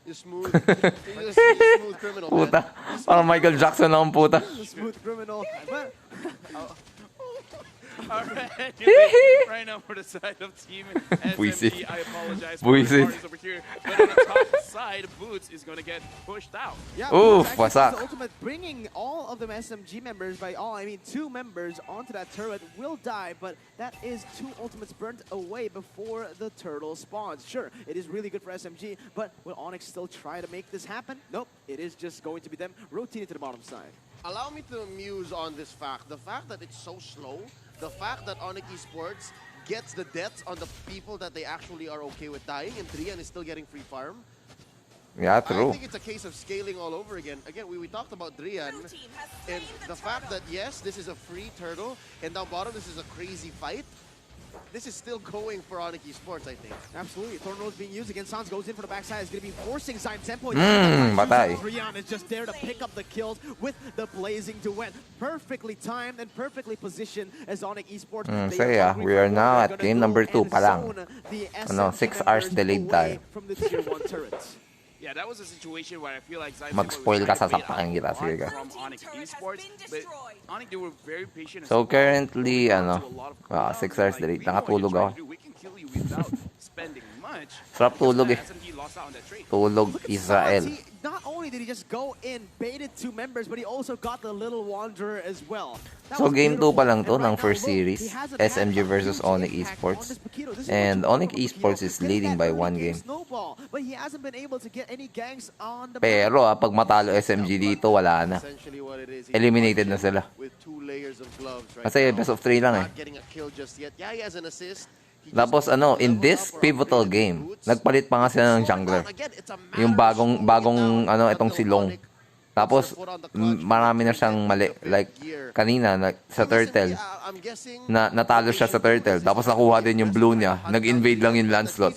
You're smooth. You're smooth criminal, puta. Man. Parang Michael Jackson na ang puta. Smooth criminal. Alright, right now for the side of Team Buisit. SMG, I apologize for the parties over here, but on the top side, Boots is going to get pushed out. Yeah, oof, wasak. The ultimate, bringing all of the SMG members, by all I mean 2 members, onto that turret will die, but that is 2 ultimates burnt away before the turtle spawns. Sure, it is really good for SMG, but will Onyx still try to make this happen? Nope, it is just going to be them rotating to the bottom side. Allow me to muse on this fact. The fact that it's so slow, the fact that Onyx Esports gets the deaths on the people that they actually are okay with dying, and Drian is still getting free farm. Yeah, true. I think it's a case of scaling all over again. Again, we talked about Drian, and the fact that, yes, this is a free turtle, and down bottom, this is a crazy fight. this is still going for Onyx Esports, I think. Absolutely. Thorn Rose being used again. Sans goes in for the backside. Is going to be forcing Zyme tempo. Batay. Rion is just there to pick up the kills with the blazing duet. Perfectly timed and perfectly positioned as Onyx Esports. So yeah, we are now at game number 2 pa lang. 6 hours delayed tayo. From the tier 1 turrets. Yeah, that was a situation where I feel like Zyme Mag-spoil ka, sasapakin kita. Sige ka. from Onyx Esports, but Onyx, they were very patient. So currently, 6 hours delayed. Nakatulog ako. We can kill you without spending much. Sarap tulog eh. SMG lost out on that trade. Tulog Israel. Not only did he just go in, baited 2 members, but he also got the little Wanderer as well. So game 2 pa lang to ng first series, SMG versus Onyx Esports. And Onyx Esports is leading by 1 game. But he hasn't been able to get any gangs on the Pero pag matalo SMG dito, wala na. Essentially what it is, Eliminated na sila. with 2 layers of gloves right Kasi now. best of 3 lang eh. Not getting a kill just yet. Yeah, he has an assist. He just Tapos in this pivotal game, nagpalit pa nga sila ng jungler. Again, it's a matter Yung of bagong showing itong that si Long. Onyx Tapos marami na siyang mali. Like kanina sa turtle. I'm guessing Natalo siya sa turtle. Tapos nakuha din yung blue niya. Nag-invade lang yung Lancelot.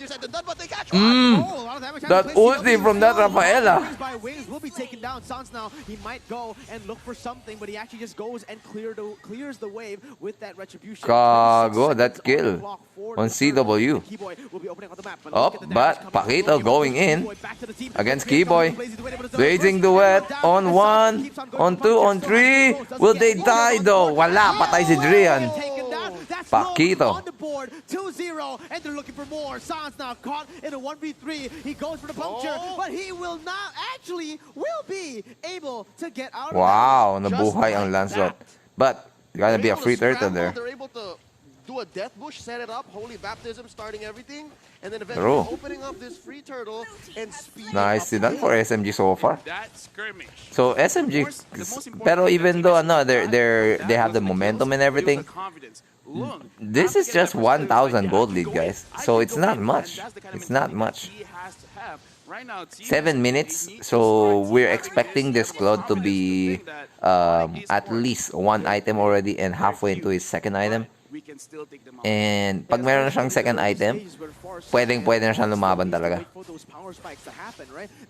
That ulti from that Rafaela. By wings will be taken down. Sans now, he might go and look for something, but he actually just goes and clears the wave with that retribution. Kago, that kill on CW. But Pakito going in against Keyboy. Blazing duet on 1, on 2, on 3. Will they die though? Wala, patay si Drian. Pakito. On the board, 2-0, and they're looking for more. Sans now caught in a 1v3. He goes for the puncture, but he will not be able to get out of Wow, that. nabuhay ang Lancelot. But gonna be a free turtle there. They're able to do a death bush, set it up, holy baptism, starting everything, and then eventually True. opening up this free turtle and speeding Nice up done for SMG so far. That skirmish. So SMG, pero even though they have the momentum and everything, this is just 1,000 gold lead, guys. So it's not much. It's not much. 7 minutes. So we're expecting this Claude to be at least 1 item already and halfway into his 2nd item. And pag meron na siyang 2nd item, pwede na siyang lumaban talaga.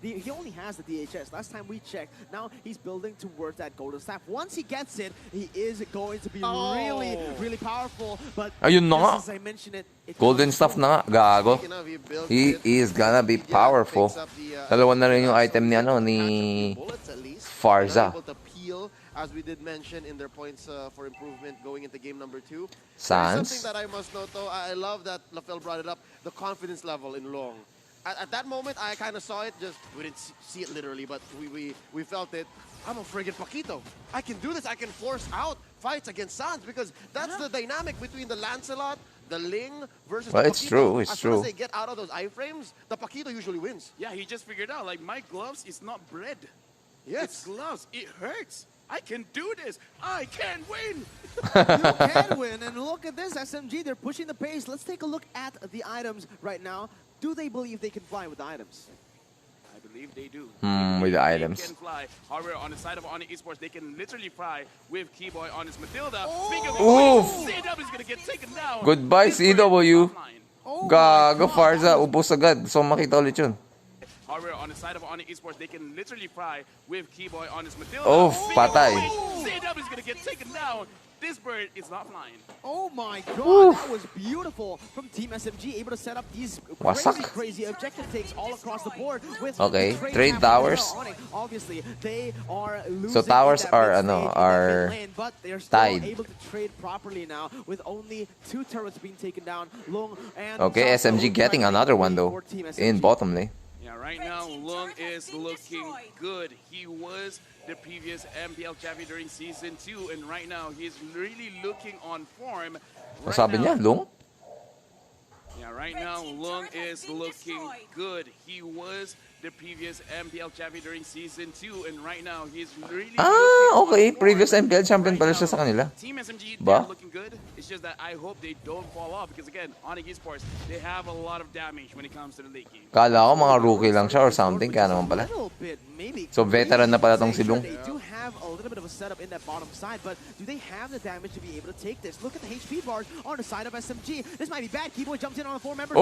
He only has the DHS. Last time we checked, now he's building towards that golden staff. Once he gets it, he is going to be really powerful. But Ayun na nga. as I mentioned it Golden stuff na nga, gago. He is gonna be powerful. Dalawa na rin yung item ni Farza. As we did mention in their points for improvement going into game number 2. Sans. Something that I must note though, I love that LaFell brought it up, the confidence level in Long. At that moment, I kind of saw it, we didn't see it literally, but we felt it. I'm a friggin' Paquito. I can do this, I can force out fights against Sans because that's the dynamic between the Lancelot, the Ling versus the Paquito. It's true, it's as soon true. as they get out of those iframes, the Paquito usually wins. Yeah, he just figured out, like, my gloves is not bread. Yes. It's gloves. It hurts. I can do this. I can win. You can win, and look at this SMG. They're pushing the pace. Let's take a look at the items right now. Do they believe they can fly with the items? I believe they do. With the items. They can fly. However, on the side of Onyx Esports, they can literally fly with Keyboy on his Matilda. Oof. CW is gonna get taken down. Goodbye, CW. Oh Gago, Farza. Ubus agad. So makita ulit yun. However, on the side of Onyx Esports, they can literally fly with Keyboy on his Matilda. Oh, patay. CW is gonna get taken down. This bird is not flying. Oh my god, that was beautiful from Team SMG, able to set up these crazy objective takes all across the board. With Okay, the trade towers. Obviously, they are losing. So towers in that are, mid stage, are in that lane, but they are still tied. able to trade properly now with only 2 turrets being taken down. Long and Okay, SMG getting another one though for Team in SMG. bottom lane. Yeah, right now, Lung is looking good. He was the previous MPL champion during Season 2, and right now, he's really looking on form. Ano sabi niya, Lung? Yeah, right now, Lung is looking good. He was the previous MPL champion during Season 2, and right now, he's really okay. looking on Previous form. MPL champion Right pala siya now, sa kanila. Team SMG, they're Ba? looking good. It's just that I hope they don't fall off because, again, Onyx Esports, they have a lot of damage when it comes to the late game. Kala ko mga rookie lang siya or something, kaya naman pala. So, veteran na pala tong si Lung. They do have a little bit of a setup in that bottom side, but do they have the damage to be able to take this? Look at the HP bars on the side of SMG. This might be bad. Keyboy jumps in on the 4 members.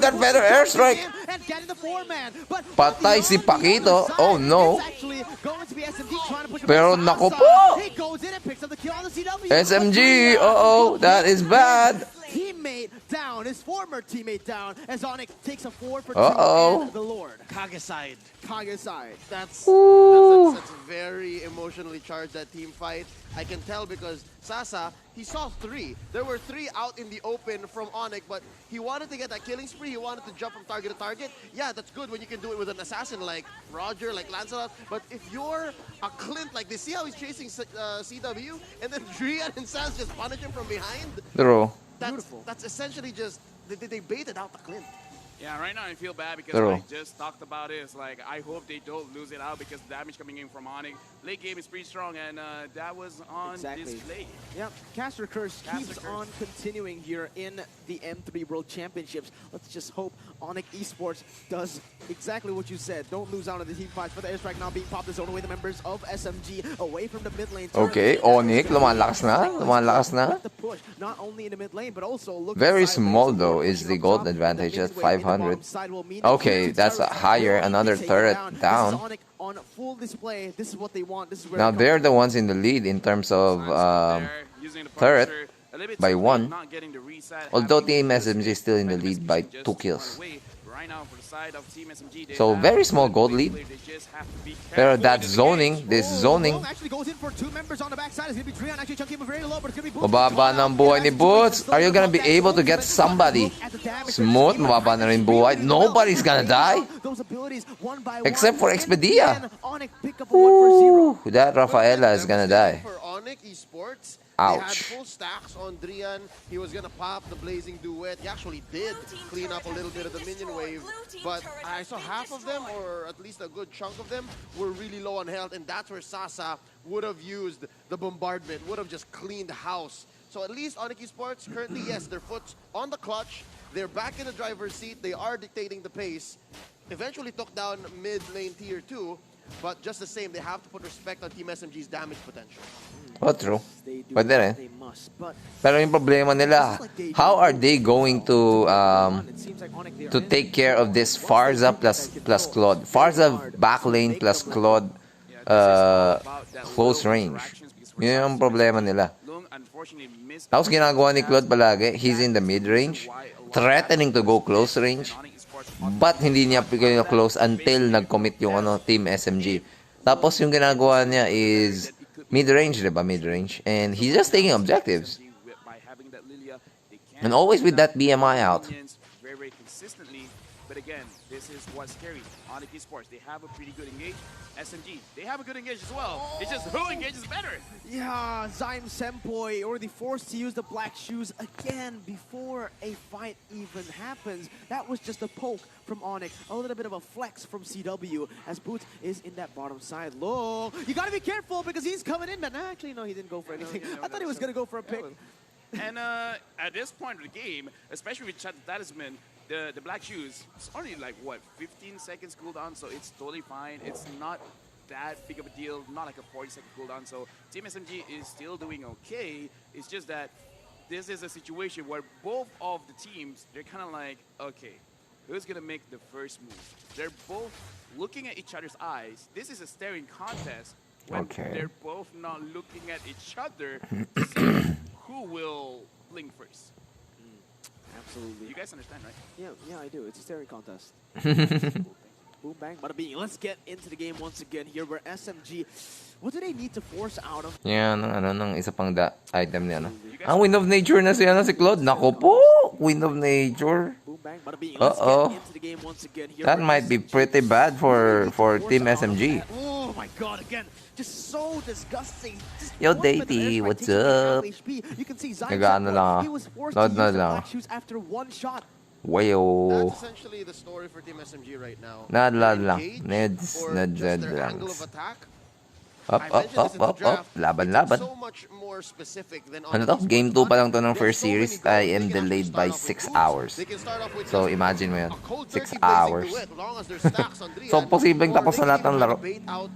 That better airstrike. And getting the 4-man. But Patay si Paquito. Oh, no. It's actually going to be SMG trying to push Pero him. naku po. He goes in and picks up the kill on the CW. SMG. That is bad. Teammate down, his former teammate down, as Onyx takes a 4 for 2 Uh-oh. and the Lord. Kage side. Kage side. That's Ooh. very emotionally charged, that team fight. I can tell because Sasa, he saw 3. There were 3 out in the open from Onyx, but he wanted to get that killing spree. He wanted to jump from target to target. Yeah, that's good when you can do it with an assassin like Roger, like Lancelot. But if you're a Clint like this, see how he's chasing CW, and then Drian and Sans just punish him from behind? True. That's essentially just, they baited out the Clint. Yeah, right now I feel bad because True. I just talked about it. It's like, I hope they don't lose it out because the damage coming in from Onyx. Late game is pretty strong, and that was on display. Yep, Caster Curse keeps Curse. on continuing here in the M3 World Championships. Let's just hope Onyx Esports does exactly what you said. Don't lose out on the team fights. But the airstrike now being popped is zone away the members of SMG away from the mid lane. Okay, Onyx, lumalakas na. The push, not only in the mid lane, but also look Very sideways. small though is the gold advantage at 500. Okay, that's a higher, another turret down. On full display, this is what they want. This is where Now they're the ones in the lead in terms of turret by 1. Although Team SMG is still in the lead by 2 kills. So very small gold lead. Pero that zoning, this zoning. Mababa ng buhay ni Boots. Are you gonna be able to get somebody? Smooth, mababa na rin buhay. Nobody's gonna die. Except for Expedia. Ooh, that Rafaela is gonna die. For Onyx Esports, Ouch. they had full stacks on Drian. He was gonna pop the Blazing Duet. He actually did clean up a little bit of the minion wave, but I saw half of them, or at least a good chunk of them, were really low on health, and that's where Sasa would have used the bombardment, would have just cleaned house. So at least Onyx Esports, currently, yes, their foot's on the clutch. They're back in the driver's seat. They are dictating the pace. Eventually took down mid lane tier 2, but just the same, they have to put respect on Team SMG's damage potential. Oh, true. Pwede rin. Pero yung problema nila, how are they going to take care of this Farza plus Claude? Farza backlane plus Claude close range. Yun yung problema nila. Tapos ginagawa ni Claude palagi, he's in the mid-range, threatening to go close range, but hindi niya close until nag-commit yung Team SMG. Tapos yung ginagawa niya is mid-range, diba? Mid-range. And he's just taking objectives. And always with that BMI out. Very consistently. But again, this is what's scary. Onyx Esports, they have a pretty good engage. SMG, they have a good engage as well. It's just who engages better. Yeah, Zyme Sempoi already forced to use the black shoes again before a fight even happens. That was just a poke from Onyx. A little bit of a flex from CW as Boots is in that bottom side. Look, you gotta be careful because he's coming in, but actually, no, he didn't go for anything. I thought he was gonna go for a pick. And at this point of the game, especially with Chat the Talisman, the black shoes, it's only like, what, 15 seconds cooldown, so it's totally fine. It's not that big of a deal, not like a 40-second cooldown, so Team SMG is still doing okay. It's just that this is a situation where both of the teams, they're kind of like, okay, who's going to make the first move? They're both looking at each other's eyes. This is a staring contest when they're both not looking at each other to see who will blink first. Absolutely. You guys understand, right? Yeah, I do. It's a staring contest. Boom, bang, bada bing. Let's get into the game once again here where SMG, what do they need to force out of? Yan, ng isa pang item niya. Ang Wind of Nature na si Claude. Nako po! Wind of Nature. Boom, bang, bada bing. Let's get into the game once again here. That might be pretty bad for Team SMG. Oh my god, again, just so disgusting. Just Yo, 1 minute Datey, airstrike what's takes away half up? HP. You can see Zion Nag-ano lang ako. he was forced Nod to use the lang black ako. shoes after 1 shot. Wayo. That's essentially the story for Team SMG right now. Nadlad lang. Engage Neds, or ned, just ned their lang. angle of attack. Up, I up, mentioned up, this in the up, up. draft. Laban, It's laban. so much more specific than Ano on to? esports. Game 2 pa lang to ng There's first so many series. goals. I They am can delayed actually by start off with 6 boots. hours. They can start off with So, just imagine mo yun. a cold 6 turkey blazing hours. duet, as long as there's stacks on Drian, So, posibleng or tapos they na lahat can ng even laro. bait out,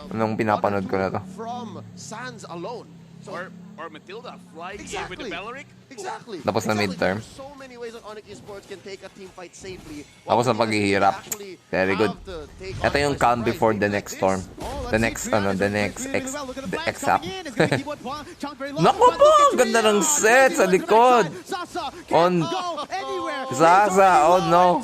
Anong pinapanood ko na to? from Sands alone. So, Or Matilda flying in with the exactly. Beleric. Exactly. Tapos na Exactly. midterm. There's so many ways that Onyx Esports can take a team fight safely. Tapos na While Team SMG paghihirap. actually Very good. have to take Ito Onyx yung by calm surprise. before the Things like next this. storm. Oh, The next, the next X-up. Naku po! Ganda ng set sa likod. On- Sasa, oh no.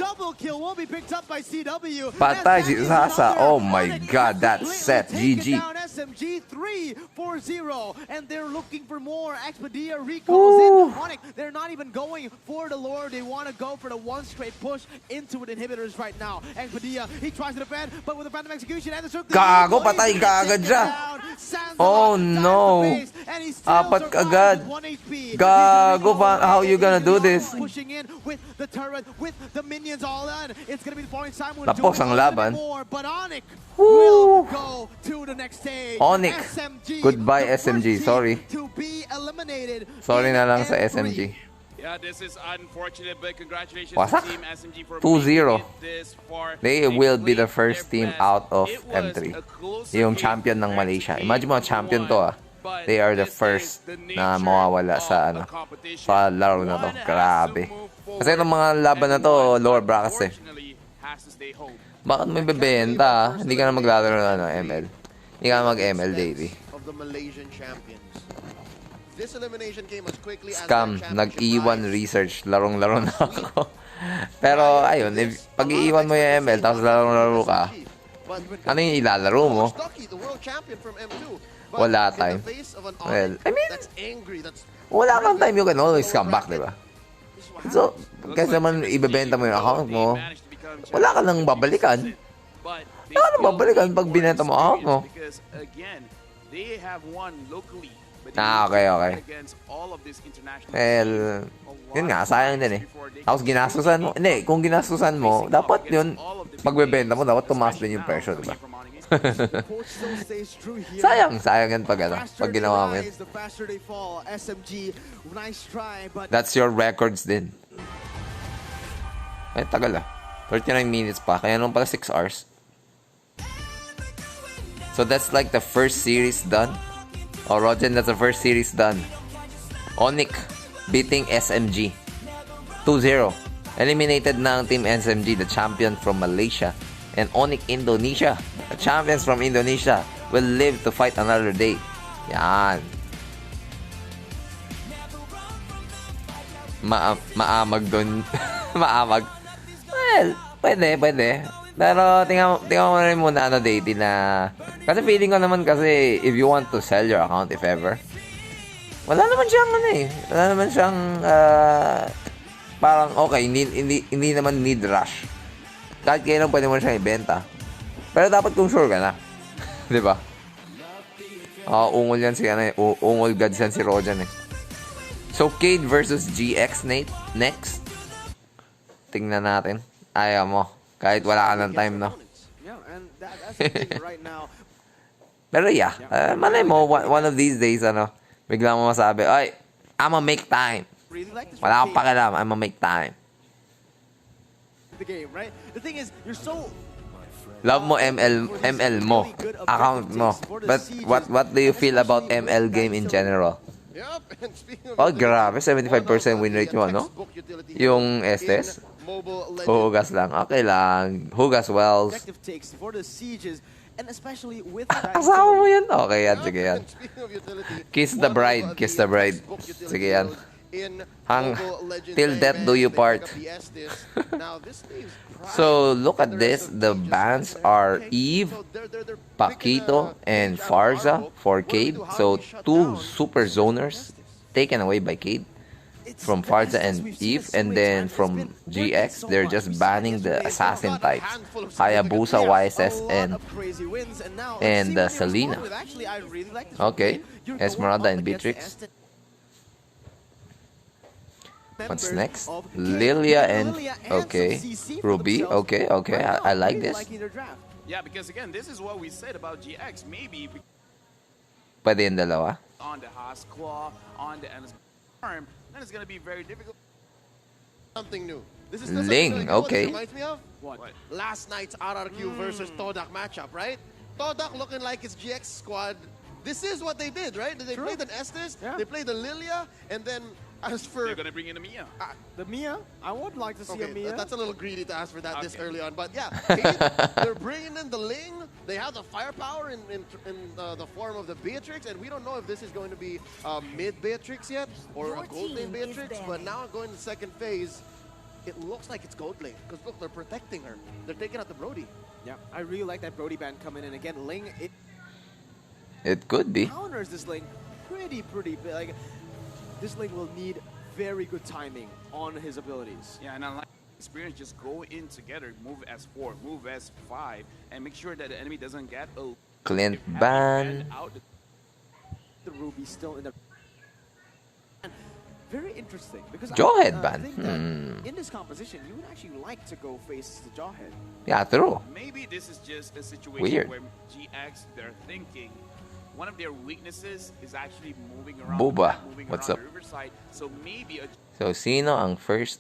Patay si Sasa. Oh my god, that set. GG. SMG 3-4-0, and they're looking for more. Expedia recalls in. Onyx, they're not even going for the lore. They want to go for the one straight push into the inhibitors right now. Expedia, he tries to defend, but with the phantom execution and the circle. Gago, patay kaagad siya. Oh no. Apat agad. Gago, how you gonna do this? Pushing in with the turret, with the minions all in. It's gonna be the falling Simon. Tapos ang laban. But Onyx will go to the next stage. Onyx. SMG, Goodbye, the first SMG. team Sorry. To be eliminated. Sorry in na lang sa N3. SMG. Yeah, this is unfortunate, but congratulations Wasak. to Team SMG for 2-0. making it this far. They will be the played first their team best. out of It was M3. a closer Yung game champion ng compared Malaysia. to Imagine mo, game champion one. to ah. But They are the this is first the na nature mawawala of sa the ano, competition. sa laro na to. One has Grabe. to move forward, Kasi itong mga laban na to, and one, lower brackets eh. unfortunately, has to stay home. Bakit may bebenta ah? Hindi ka na maglalaro ng ano, ML. Hindi ka na mag-ML, Davey. Of the Malaysian champions. This elimination came as quickly as Scam, their championship nag-iwan rise. research, larong-laro na ako. Pero ayun, if, pag iiwan mo yung ML, tapos larong-laro ka, ano yung ilalaro mo? Stucky, the world champion from M2. But Wala in the time. face of an Well, Onyx I mean, that's angry, that's wala kang time, you can always come back, di ba? this is what So, happens. kasi naman ibebenta mo yung account mo, They managed to become wala ka nang babalikan. But they Wala ka nang still babalikan need pag more binenta mo account mo. experience because, again, they have won locally. But Ah, they okay, need to okay. compete against all of these international Well, teams. yun nga, sayang din eh. Tapos ginastusan mo, hindi, kung ginastusan mo, dapat yun, pagbebenta mo, dapat tumaas din yung presyo, di ba? The coach still stays true here. Sayang yan pag ano, Faster pag they ginawa mo yun. rise, the faster they fall. SMG, nice try, but That's your records din. Ay, tagal ah. 39 minutes pa, kaya naman pala 6 hours. So that's like the first series done. Oh, Rogen, that's the first series done. Onyx beating SMG 2-0. Eliminated na ang Team SMG, the champion from Malaysia. And Onyx Indonesia, the champions from Indonesia, will live to fight another day. Yan. Maamag dun. Maamag. Well, pwede. Pero tingnan mo rin muna ano, Datey, na kasi feeling ko naman kasi if you want to sell your account if ever, wala naman siyang ano eh. Wala naman siyang parang okay, hindi naman need rush. Kahit kailan pwede mo siyang ibenta. Pero dapat kung sure ka na. 'Di ba? Ungol yan si ano eh. Ungol gods yan si Rojan eh. So Cade versus GX next. Tingnan natin. Ayaw mo. Kahit wala ka ng time, no? yeah, and that's the thing right now. Pero yeah, malay mo, one of these days, ano, bigla mo masabi, ay, I'ma make time. Really like this Wala akong rotation. pakialam, I'ma make time. The game, right? The thing is, you're so Love mo ML mo, account mo. But what do you feel about ML game in general? Yep, and speaking of Oh, utility, grabe, 75% win rate yung ano? textbook utility Yung in Estes? Mobile Legends. Hugas lang, okay lang. Hugas wells. objective takes for the sieges, and especially with Asawa mo yan? Okay yan, sige yan. And speaking of utility, Kiss the one bride, of kiss the bride. textbook utility Sige yan. builds in Hang- Mobile Legends till death Bang do you Bang, they part. pick up the Estes. Now, this leaves Pride So, look and at the this. rest of The Aegis. bans are Eve, So they're Paquito, picking and each out of our Farza book. for What do we Cade. do? How So, do we shut two down super zoners taken away by Cade. from Farza and Eve, and then from GX, they're just banning the assassin types, Hayabusa, YSS, and Selena. Okay, Esmeralda and Beatrix. What's next? Lilia and okay, Ruby. Okay, I like this. Yeah, because again, this is what we said about GX. Maybe Pwede yung dalawa. on the Haas Claw, on the Endless Arm, then it's gonna be very difficult. Something new. This is still Ling, something new. What okay. this reminds me of? What? Last night's RRQ versus Todak matchup, right? Todak looking like his GX squad. This is what they did, right? They played an Estes, they played the Lilia, and then as for... They're gonna bring in a Mia. The Mia? I would like to see a Mia. That's a little greedy to ask for that this early on. But yeah, Kate, they're bringing in the Ling. They have the firepower in the form of the Beatrix, and we don't know if this is going to be mid-Beatrix yet or a gold lane Beatrix. But now going to the second phase, it looks like it's gold lane. Because look, they're protecting her. They're taking out the Brody. Yeah, I really like that Brody band coming in. Again, Ling, It could be. counters this Ling pretty big. Like, this Ling will need very good timing on his abilities. Yeah, and unlike experience, just go in together, move S4, move S5, and make sure that the enemy doesn't get a Clint ban. out. The Ruby still in the... And very interesting, because Jawhead I ban. think that in this composition, you would actually like to go face the Jawhead. Yeah, true. Maybe this is just a situation Weird. where GX, they're thinking one of their weaknesses is actually moving around. Boba, moving what's around up? the Riverside. So maybe a So, sino ang fourth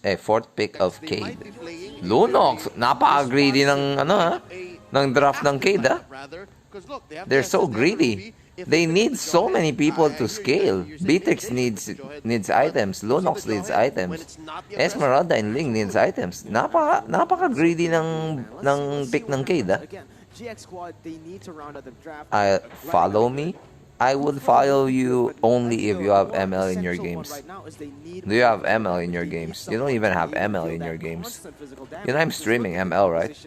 pick of They might Cade? be playing Lunox, napaka-greedy ng ng draft ng Cade, ah. rather, 'cause look, they have They're the so Estes, they have greedy. Ruby. If They pick need up the so Jawhead, many people I to hear scale. you're saying Beatrix they needs pick up the Jawhead, needs but items. also Lunox the needs Jawhead, when items. it's not the aggressive, Esmeralda and Ling needs items. Napaka-greedy ng pick ng Cade, ah. Again, GX squad, they need to round out the draft. Follow me? I would follow you only if you have ML in your games. Do you have ML in your games? You don't even have ML in your games. You know I'm streaming ML, right? If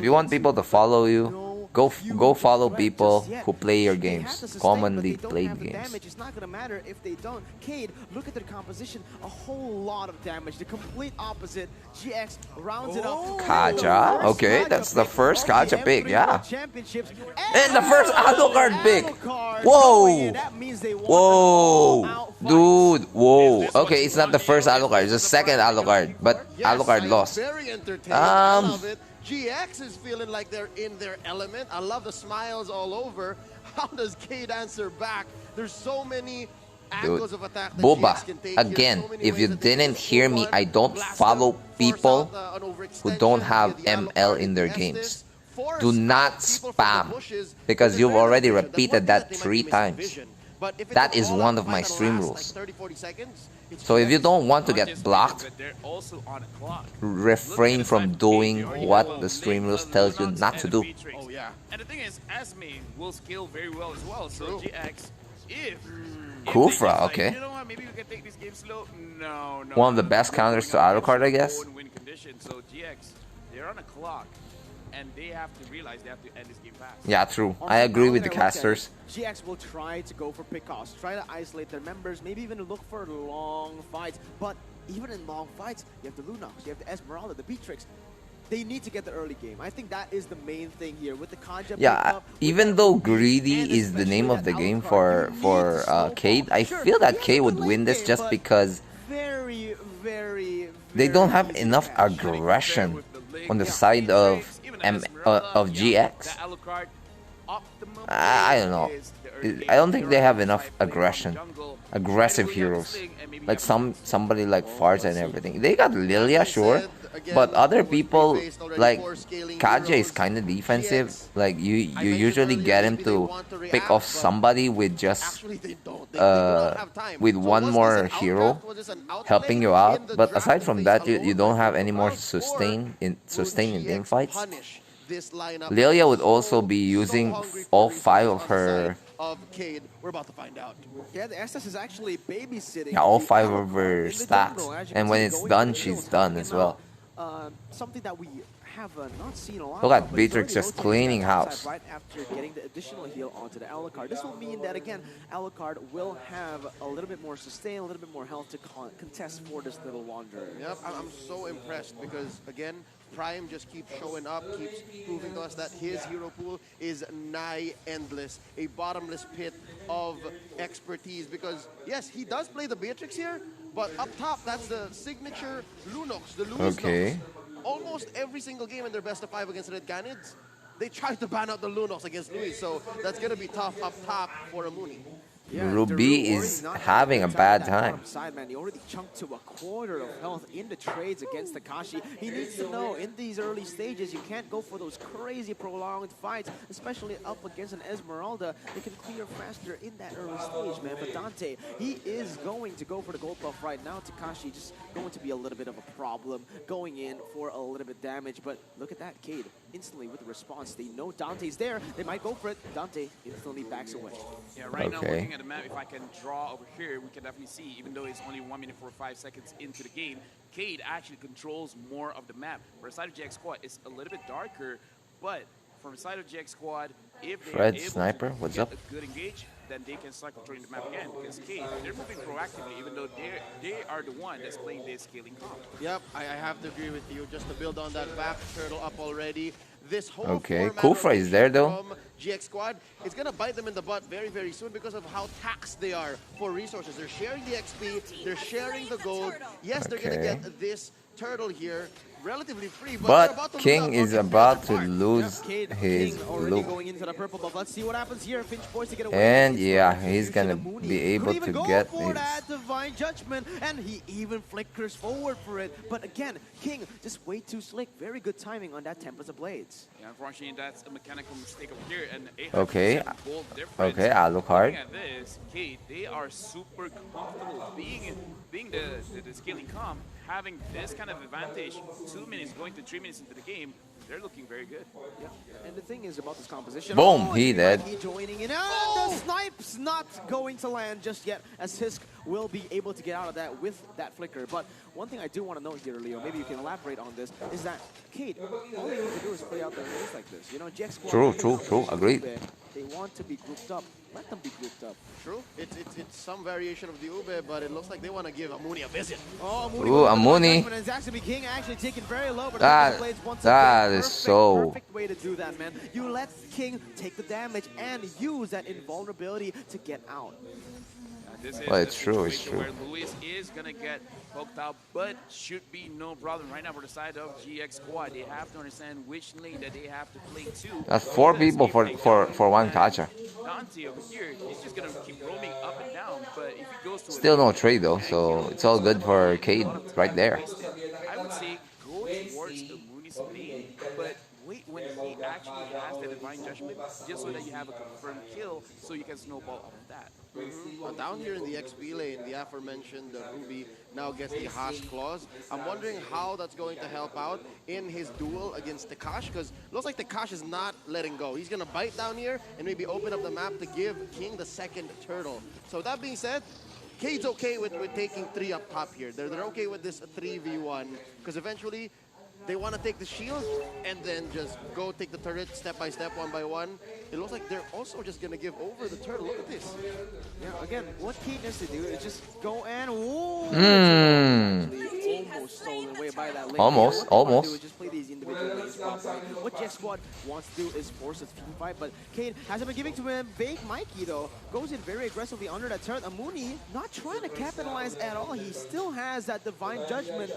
you want people to follow you, go follow people who play your games, commonly played games. It's not gonna matter if they don't. Cade, look at their composition. A whole lot of damage. The complete opposite. GX rounds it up. Kaja? Okay, that's the first Kaja pick, yeah. Championships. And the first Alucard pick! Alucard. Whoa! That means they won Whoa! a full-out fight. Dude, whoa. Okay, it's not the first Alucard, it's the second Alucard, but Yes, Alucard lost. Very entertaining. I love it. GX is feeling like they're in their element. I love the smiles all over. How does Cade answer back? There's so many angles of attack that Boba, GX can take. again, So many if ways you that they can didn't hear me, score I don't blast follow them, force people out, an who overextension don't via have the ML Alucard in their Estes, games. force Do not out people from the spam, bushes, because which is you've very already efficient. That's repeated one thing that they might 3 be times. missing vision. But if it's That a is all-out one of fight my that'll stream last, rules. like 30, 40 seconds, it's So if you GX. don't want to Not get just blocked, but they're also on a clock. refrain from doing what the stream rules tells you not to do. Oh, yeah. And the thing is, Esme will scale very well as well. So True. GX, if Kufra, they just okay. you know what? Maybe we can take this game slow. No. One of the best counters to Alucard, I guess. Win condition. So GX, they're on a clock, and they have to realize they have to end this game fast. Yeah, true. I agree with the casters. GX will try to go for pickoffs, try to isolate their members, maybe even look for long fights. But even in long fights, you have the Lunox, you have the Esmeralda, the Beatrix. They need to get the early game. I think that is the main thing here with the Kanja Yeah, pickup, even with though the greedy and is the especially name of the that game Alucard, you for need to slow Cade, fall. I Sure, feel that he has Cade a would good win late this game, just but because very they don't have easy enough match. aggression on the side of GX. I don't know. I don't think they have enough aggression. Aggressive heroes. Like somebody like Farza and everything. They got Lilia, sure. But other people, like Kaja is kind of defensive. Like you usually get him to pick off somebody with just with one more hero helping you out. But aside from that, you don't have any more sustain in team fights. Lilia would also be using all 5 of her. Of Cade, we're about to find out. Yeah, the Estes is actually babysitting. Yeah, all the 5 Alucard of her in the stacks. jungle. As you And can when see, it's going done, for she's kills, done helping as him well. out. Something that we have not seen a lot. Look at of, but he's Beatrix already just rotating cleaning that outside house. right after getting the additional heal onto the Alucard. This will mean that again, Alucard will have a little bit more sustain, a little bit more health to contest for this little Wanderer. Yep, I'm so impressed because, again, Prime just keeps showing up, keeps proving to us that his hero pool is nigh endless, a bottomless pit of expertise. Because, yes, he does play the Beatrix here, but up top, that's the signature Lunox, the Luis Okay. Nox. Almost every single game in their best of 5 against Red Canids, they try to ban out the Lunox against Luis, so that's going to be tough up top for Amuni. Yeah, Ruby Daru is already not having a good bad at that time. bottom Side, man. He already chunked to a quarter of health in the trades against Takashi. He needs to know in these early stages you can't go for those crazy prolonged fights, especially up against an Esmeralda. They can clear faster in that early stage, man. But Dante, he is going to go for the gold buff right now. Takashi just going to be a little bit of a problem, going in for a little bit damage. But look at that, Cade. Instantly with the response, they know Dante's there. They might go for it. Dante instantly backs away. Yeah, right now Okay. looking at the map, if I can draw over here, we can definitely see, even though it's only 1 minute 45 seconds into the game, Cade actually controls more of the map. For the side of GX Squad, it's a little bit darker, but from the side of GX Squad, if they're Fred able Sniper, to what's get up? a good engage, then they can start controlling the map again. Because Cade, they're moving proactively, even though they are the one that's playing this scaling comp. Yep, I have to agree with you. Just to build on that back turtle up already. This whole Okay, format Kufra is there, though. from GX Squad, it's going to bite them in the butt very, very soon because of how taxed they are for resources. They're sharing the XP, they're sharing the gold. Yes, they're going to Okay. get this turtle here relatively free, but they're about But to King lose out is on about to Cade. lose Cade, his King already loop. going into the purple buff. Let's see what happens here. Finch forced to get away. And It's yeah, the he's gonna execution of be Mooney. able Could even to go get for his. that divine judgment, and he even flickers forward for it. But again, King just way too slick. Very good timing on that Tempest of Blades. Yeah, unfortunately, that's a mechanical mistake over here. And Okay. 800% gold difference. Okay, Alucard. Looking at this, Cade, they are super comfortable being the scaling comp, having this kind of advantage. 2 minutes going to 3 minutes into the game, they're looking very good. Yeah. And the thing is about this composition. Boom, he it's dead. Mikey joining in. And the snipe's not going to land just yet, as Hisk will be able to get out of that with that flicker. But one thing I do want to note here, Leo, maybe you can elaborate on this, is that Cade, all they need to do is play out their race like this. You know, GX Squad, True, agreed. They want to be grouped up. Let them be grouped up. True. It's some variation of the Ube, but it looks like they want to give Amuni a visit. Oh, Ooh, Amuni. And it's actually King actually taken very low, but That- Blades once that again, is so- perfect way to do that, man. You let King take the damage and use that invulnerability to get out. This is Well, a it's true, it's situation true. where Luis is going to get poked out, but should be no problem right now for the side of GX Squad. They have to understand which lane that they have to play to. That's 4 Because people if for they for don't, for one then catcher. Dante over here, he's just going to keep roaming up and down, but if he goes to Still no trade though, so it's all good for Cade right there. I would say go towards the Mooney's lane, but wait when he actually has the divine judgment, just so that you have a confirmed kill, so you can snowball off of that. Down here in the XP lane, the aforementioned Ruby now gets the Hash Claws. I'm wondering how that's going to help out in his duel against Takash, because looks like Takash is not letting go. He's going to bite down here and maybe open up the map to give King the second turtle. So that being said, Cade's okay with taking 3 up top here. They're okay with this 3v1, because eventually they want to take the shield and then just go take the turret step by step, one by one. It looks like they're also just going to give over the turtle. Look at this. Yeah, again, what Cade needs to do is just go and whoa, almost stolen away by that lane. Almost, What they wanna almost. do is just play these individual lanes properly. What Jet Squad wants to do is force a team fight, but Cade hasn't been giving to him. Fake Mikey though goes in very aggressively under that turret. Amuni not trying to capitalize at all. He still has that divine judgment.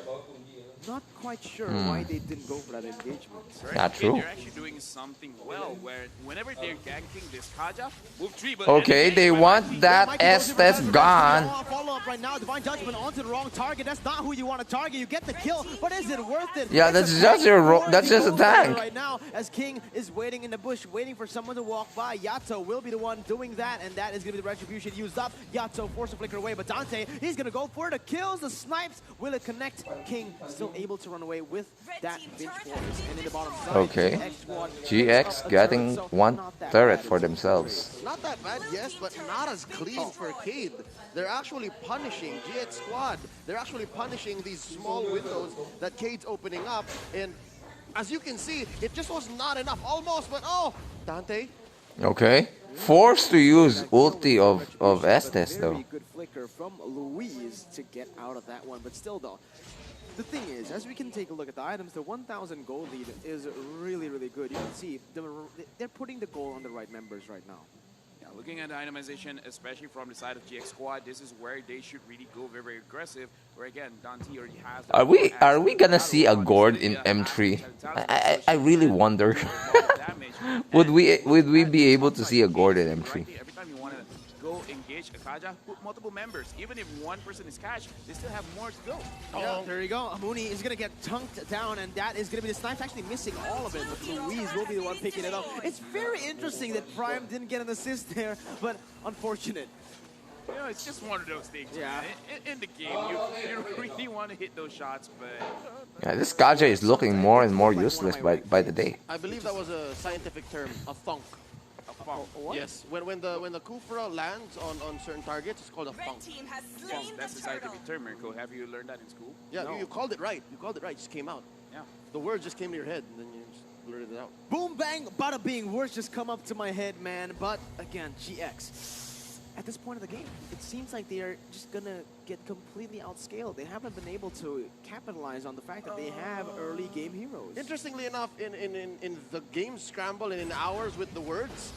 Not quite sure why they didn't go for that engagement. Not true. They're actually doing something well, where whenever they're ganking this Kaja, move 3, but Okay, they want that Estes gone. Follow up right now, divine judgment onto the wrong target. That's not who you want to target. You get the kill, but is it worth it? Yeah, It's that's a just tank your war. that's He just a goes for it tank. right now, as King is waiting in the bush, waiting for someone to walk by. Yato will be the one doing that, and that is going to be the retribution used up. Yato forced to flicker away, but Dante, he's going to go for the kills, the snipes. Will it connect? King still able to run away with that Finch force. And in the bottom side, Okay. GX getting one turret for themselves. Not that bad, yes, but not as clean for Cade. They're actually punishing GX Squad. They're actually punishing these small windows that Cade's opening up. And as you can see, it just was not enough. Almost, but oh, Dante. Okay. Forced to use ulti of Estes though. Very good flicker from Luis to get out of that one, but still though. The thing is, as we can take a look at the items, the 1,000 gold lead is really, really good. You can see they're putting the goal on the right members right now. Yeah, looking at the itemization, especially from the side of GX Squad, this is where they should really go very, very aggressive. Where again, Dante already has. Are we gonna see a Gord in M3? I really wonder. would we be able to see a Gord in M3? Every time you want to go engage a Kaja, put multiple members. Even if one person is catch, they still have more to go. Oh, there you go. Amuni is going to get tunked down, and that is going to be the snipe actually missing all of it, but Luis will be the one picking it up. It's very interesting that Prime didn't get an assist there, but unfortunate. You know, it's just one of those things. Yeah. In the game, you really want to hit those shots, but... Yeah, this Kaja is looking more and more useless by the day. I believe that was a scientific term, a thunk. What? Yes, when the Kufra lands on certain targets, it's called a funk. That's the scientific term, Mirko. Have you learned that in school? Yeah, No. you called it right. You called it right. It just came out. Yeah. The word just came to your head, and then you just blurted it out. Boom, bang, bada bing. Words just come up to my head, man. But again, GX. At this point of the game, it seems like they are just going to get completely outscaled. They haven't been able to capitalize on the fact that they have early game heroes. Interestingly enough, in the game scramble and in hours with the words,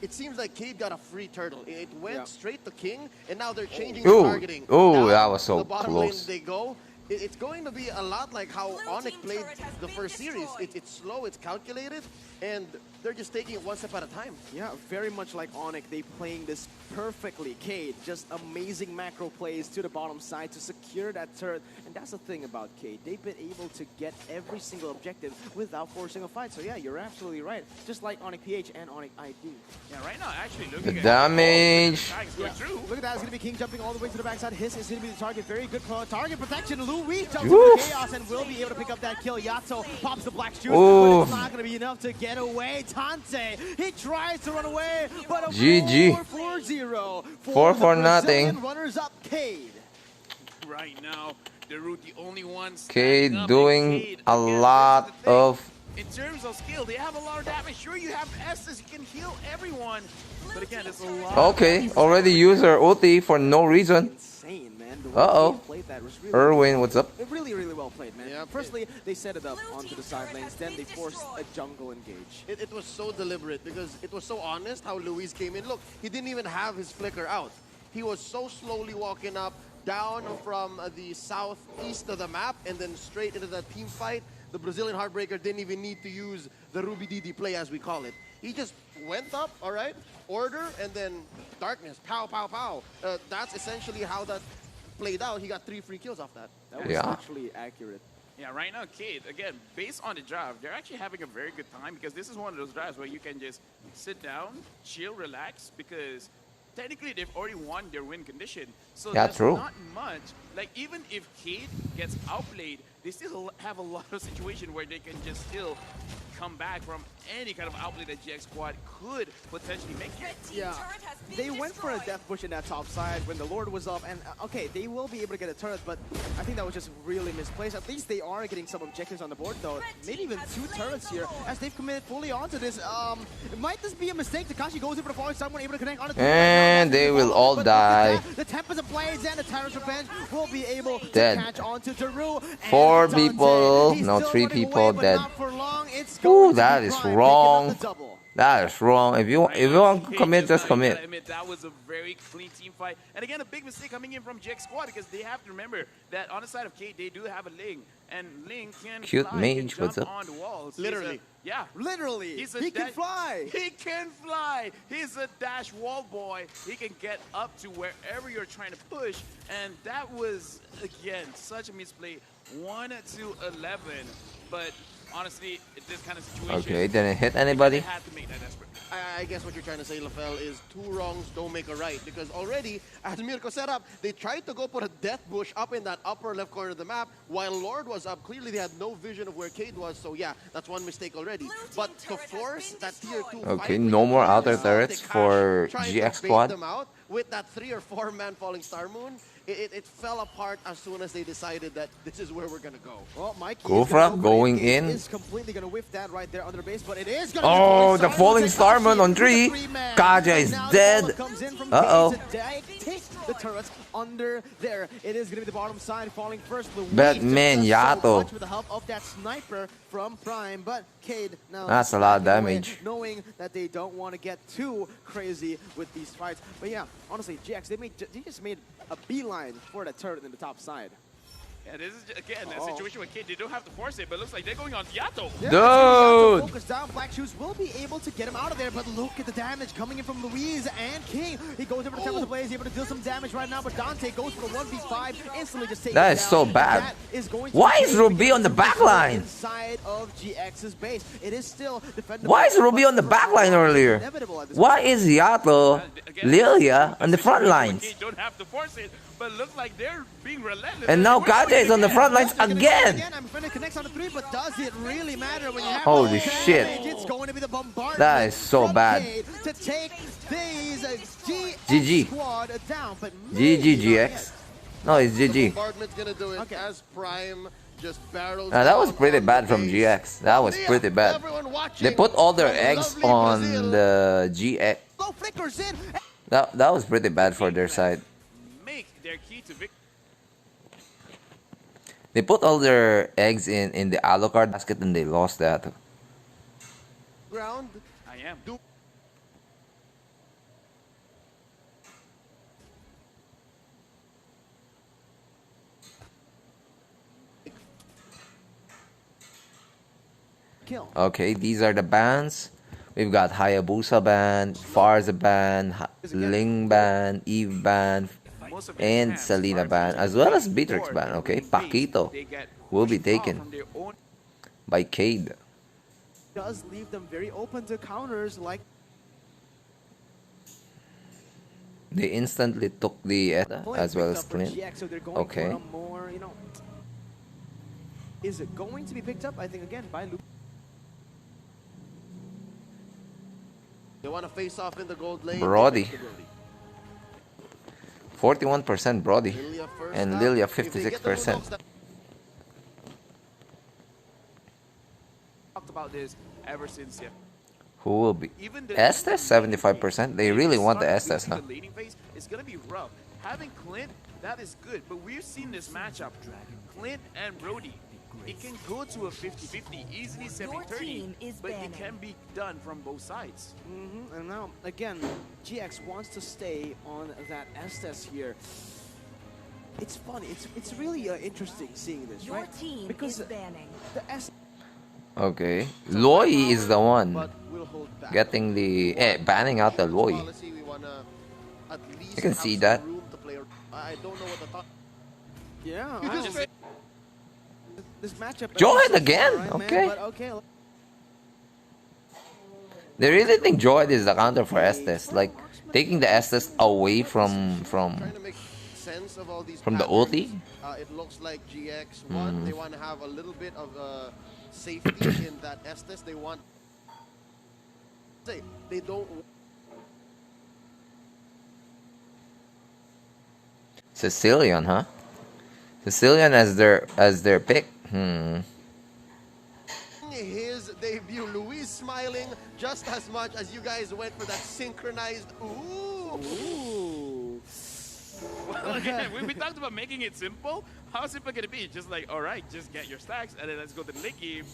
it seems like Cade got a free turtle. It went straight to King, and now they're changing the targeting. Oh, Down that was so the bottom close. lane they go. It's going to be a lot like how Onyx played the first series. It's slow, it's calculated, and they're just taking it one step at a time. Yeah, very much like Onyx, they playing this perfectly. Cade, just amazing macro plays to the bottom side to secure that turret. And that's the thing about Cade. They've been able to get every single objective without forcing a fight. So yeah, you're absolutely right. Just like Onyx PH and Onyx ID. Yeah, right now, actually, looking The at damage. Look at that, it's going to be King jumping all the way to the backside. His is going to be the target. Very good target protection. Louis jumps Oof. into Chaos and will be able to pick up that kill. Yato pops the black shoes, Oof. but it's not going to be enough to get away. Tante, he tries to run away, but a GG. 4-4-0 4 for the nothing. Brazilian runners-up Cade. right now, the Root, the only one Cade standing up, doing and Cade, a again, lot this is the thing. of... In terms of skill, they have a lot of damage. Sure, you have Estes, you can heal everyone. But again, it's a lot. Okay, already used her ulti for no reason. Insane, man. The way Uh-oh. they played that was really Erwin, what's up? really, really well played, man. Yep. Firstly, they set it up onto the side lanes, then they forced a jungle engage. It was so deliberate because it was so honest how Luis came in. Look, he didn't even have his flicker out. He was so slowly walking up, down from the southeast of the map, and then straight into that team fight. The Brazilian Heartbreaker didn't even need to use the Ruby DD play, as we call it. He just went up, all right, order, and then darkness, pow, pow, pow. That's essentially how that played out. He got 3 free kills off that. That was Yeah. actually accurate. Yeah, right now, Cade, again, based on the drive, they're actually having a very good time because this is one of those drives where you can just sit down, chill, relax, because technically they've already won their win condition. So Yeah, there's true. not much. Like, even if Cade gets outplayed, they still have a lot of situation where they can just still come back from any kind of outplay that GX Squad could potentially make it. Yeah, they went for a death push in that top side when the Lord was up, and okay, they will be able to get a turret, but I think that was just really misplaced. At least they are getting some objectives on the board, though. Maybe even 2 turrets here, as they've committed fully onto this. Might this be a mistake? Takashi goes in for the falling someone able to connect on it. And they will all die. The Tempest of Blades and the Tyrant's Revenge will be able to Dead. catch onto Daru. 4 Dante, people, he's no, still 3 running people away, but dead. not for long. It's Ooh, going to that be is Prime picking up wrong. the double. That is wrong. If you want to commit, just You commit. gotta admit, that was a very clean team fight. And again, a big mistake coming in from GX Squad because they have to remember that on the side of Cade, they do have a Ling. And Ling can Cute fly, mage, can what's jump up? on the walls. Literally. Yeah. Literally, He's a he can dash- fly. He can fly. He's a dash wall boy. He can get up to wherever you're trying to push. And that was, again, such a misplay. 1 to 11. But honestly, this kind of situation, Okay, didn't hit they anybody. had to make that desperate. I guess what you're trying to say, LaFell, is 2 wrongs don't make a right. Because already, as Mirko set up, they tried to go put a death bush up in that upper left corner of the map while Lord was up. Clearly, they had no vision of where Cade was. So yeah, that's one mistake already. But to force that tier 2 Okay, fight no with more Cade outer and turrets Takashi for trying to GX bait Squad. them out with that 3 or 4 man falling Star Moon, it fell apart as soon as they decided that this is where we're gonna go. Well, Mikey Gufra going It in. is completely gonna whiff that right there under base, but it is gonna Oh, be the falling Starman on 3. Kaja is dead. Uh-oh. Take the turrets under there. It is gonna be the bottom side falling first. Batman Louise does so Yato. much with the help of that sniper from Prime, but Cade now That's a lot of backing away, damage. knowing that they don't want to get too crazy with these fights. But yeah, honestly, GX, they just made a beeline for that turret in the top side. Yeah, this is, again, a situation where Kid, they don't have to force it, but it looks like they're going on Yato. Yeah, Dude! focus down. Black Shoes will be able to get him out of there, but look at the damage coming in from Louise and King. He goes over to Temple to play. He's able to deal some damage right now, but Dante goes for the 1v5, instantly just taking That it is down. so bad. That is going to Why is take Ruby on the back line? Inside of GX's base. It is still defendable. Why is Ruby on the back line earlier? Inevitable at this Why is Yato, Lilia on the front lines? Kid don't have to force it, but it looks like they're being relentless. And now Kaja is on the front lines again. I'm afraid it connects on the 3, but does it really matter when you have Holy all shit. damage? It's going to be the bombardment. That is so from bad. Cade to take these GG. squad down, but GG GX. No, it's GG. Bombardment's gonna do it Okay. as Prime just barrels. That was down pretty on bad the from base. GX. That was Yeah, pretty bad. everyone watching They put all their from eggs lovely on Brazil. the GX. Low flickers in. That was pretty bad for their side. Make their key to victory. They put all their eggs in the Alucard basket and they lost that. Ground. I am. Kill. Okay, these are the bans. We've got Hayabusa ban, Farza ban, Ling ban, Eve ban, Most of their and fans Selena are ban, as well as Beatrix bored ban. with Okay, the ways Paquito they get will be pushed off taken from their own by Cade. Does leave them very open to counters like They instantly took the as well as Clint. GX, so they're going Okay. for a more, is it going to be picked up? I think again by Luke. They want to face off in the gold lane. Brody. 41% Brody. Lilia first And up. Lilia If they get the 56%. Bulldogs, talked about this ever since Who will be? even the Estes 75%. They really want the Estes, huh? The leading phase is gonna be rough. Having Clint, that is good, but we've seen this matchup. Clint and Brody. It can go to a 50-50, easily 70-30, team is but it banning. can be done from both sides. And now, again, GX wants to stay on that Estes here. It's funny. It's really interesting seeing this, Your right? team Because is banning. the Estes Okay. Loi is the one but we'll hold back. getting the banning out the Loi. Policy, we wanna at least You can have see some that. room to play. I don't know what the thought. yeah, You I just don't- this matchup. Johan so far, again? right, man? Okay. But okay. They really think Joyd is the counter for Estes, like taking the Estes away from Trying to make sense of all these From the patterns. ulti? It looks like GX one. They want to have a little bit of safety in that Estes. They want. They don't. Sicilian, huh? Sicilian as their pick. His debut, Luis smiling just as much as you guys went for that synchronized. Ooh. Ooh. Well, again, we talked about making it simple. How simple can it be? Just like, all right, just get your stacks, and then let's go to the late game.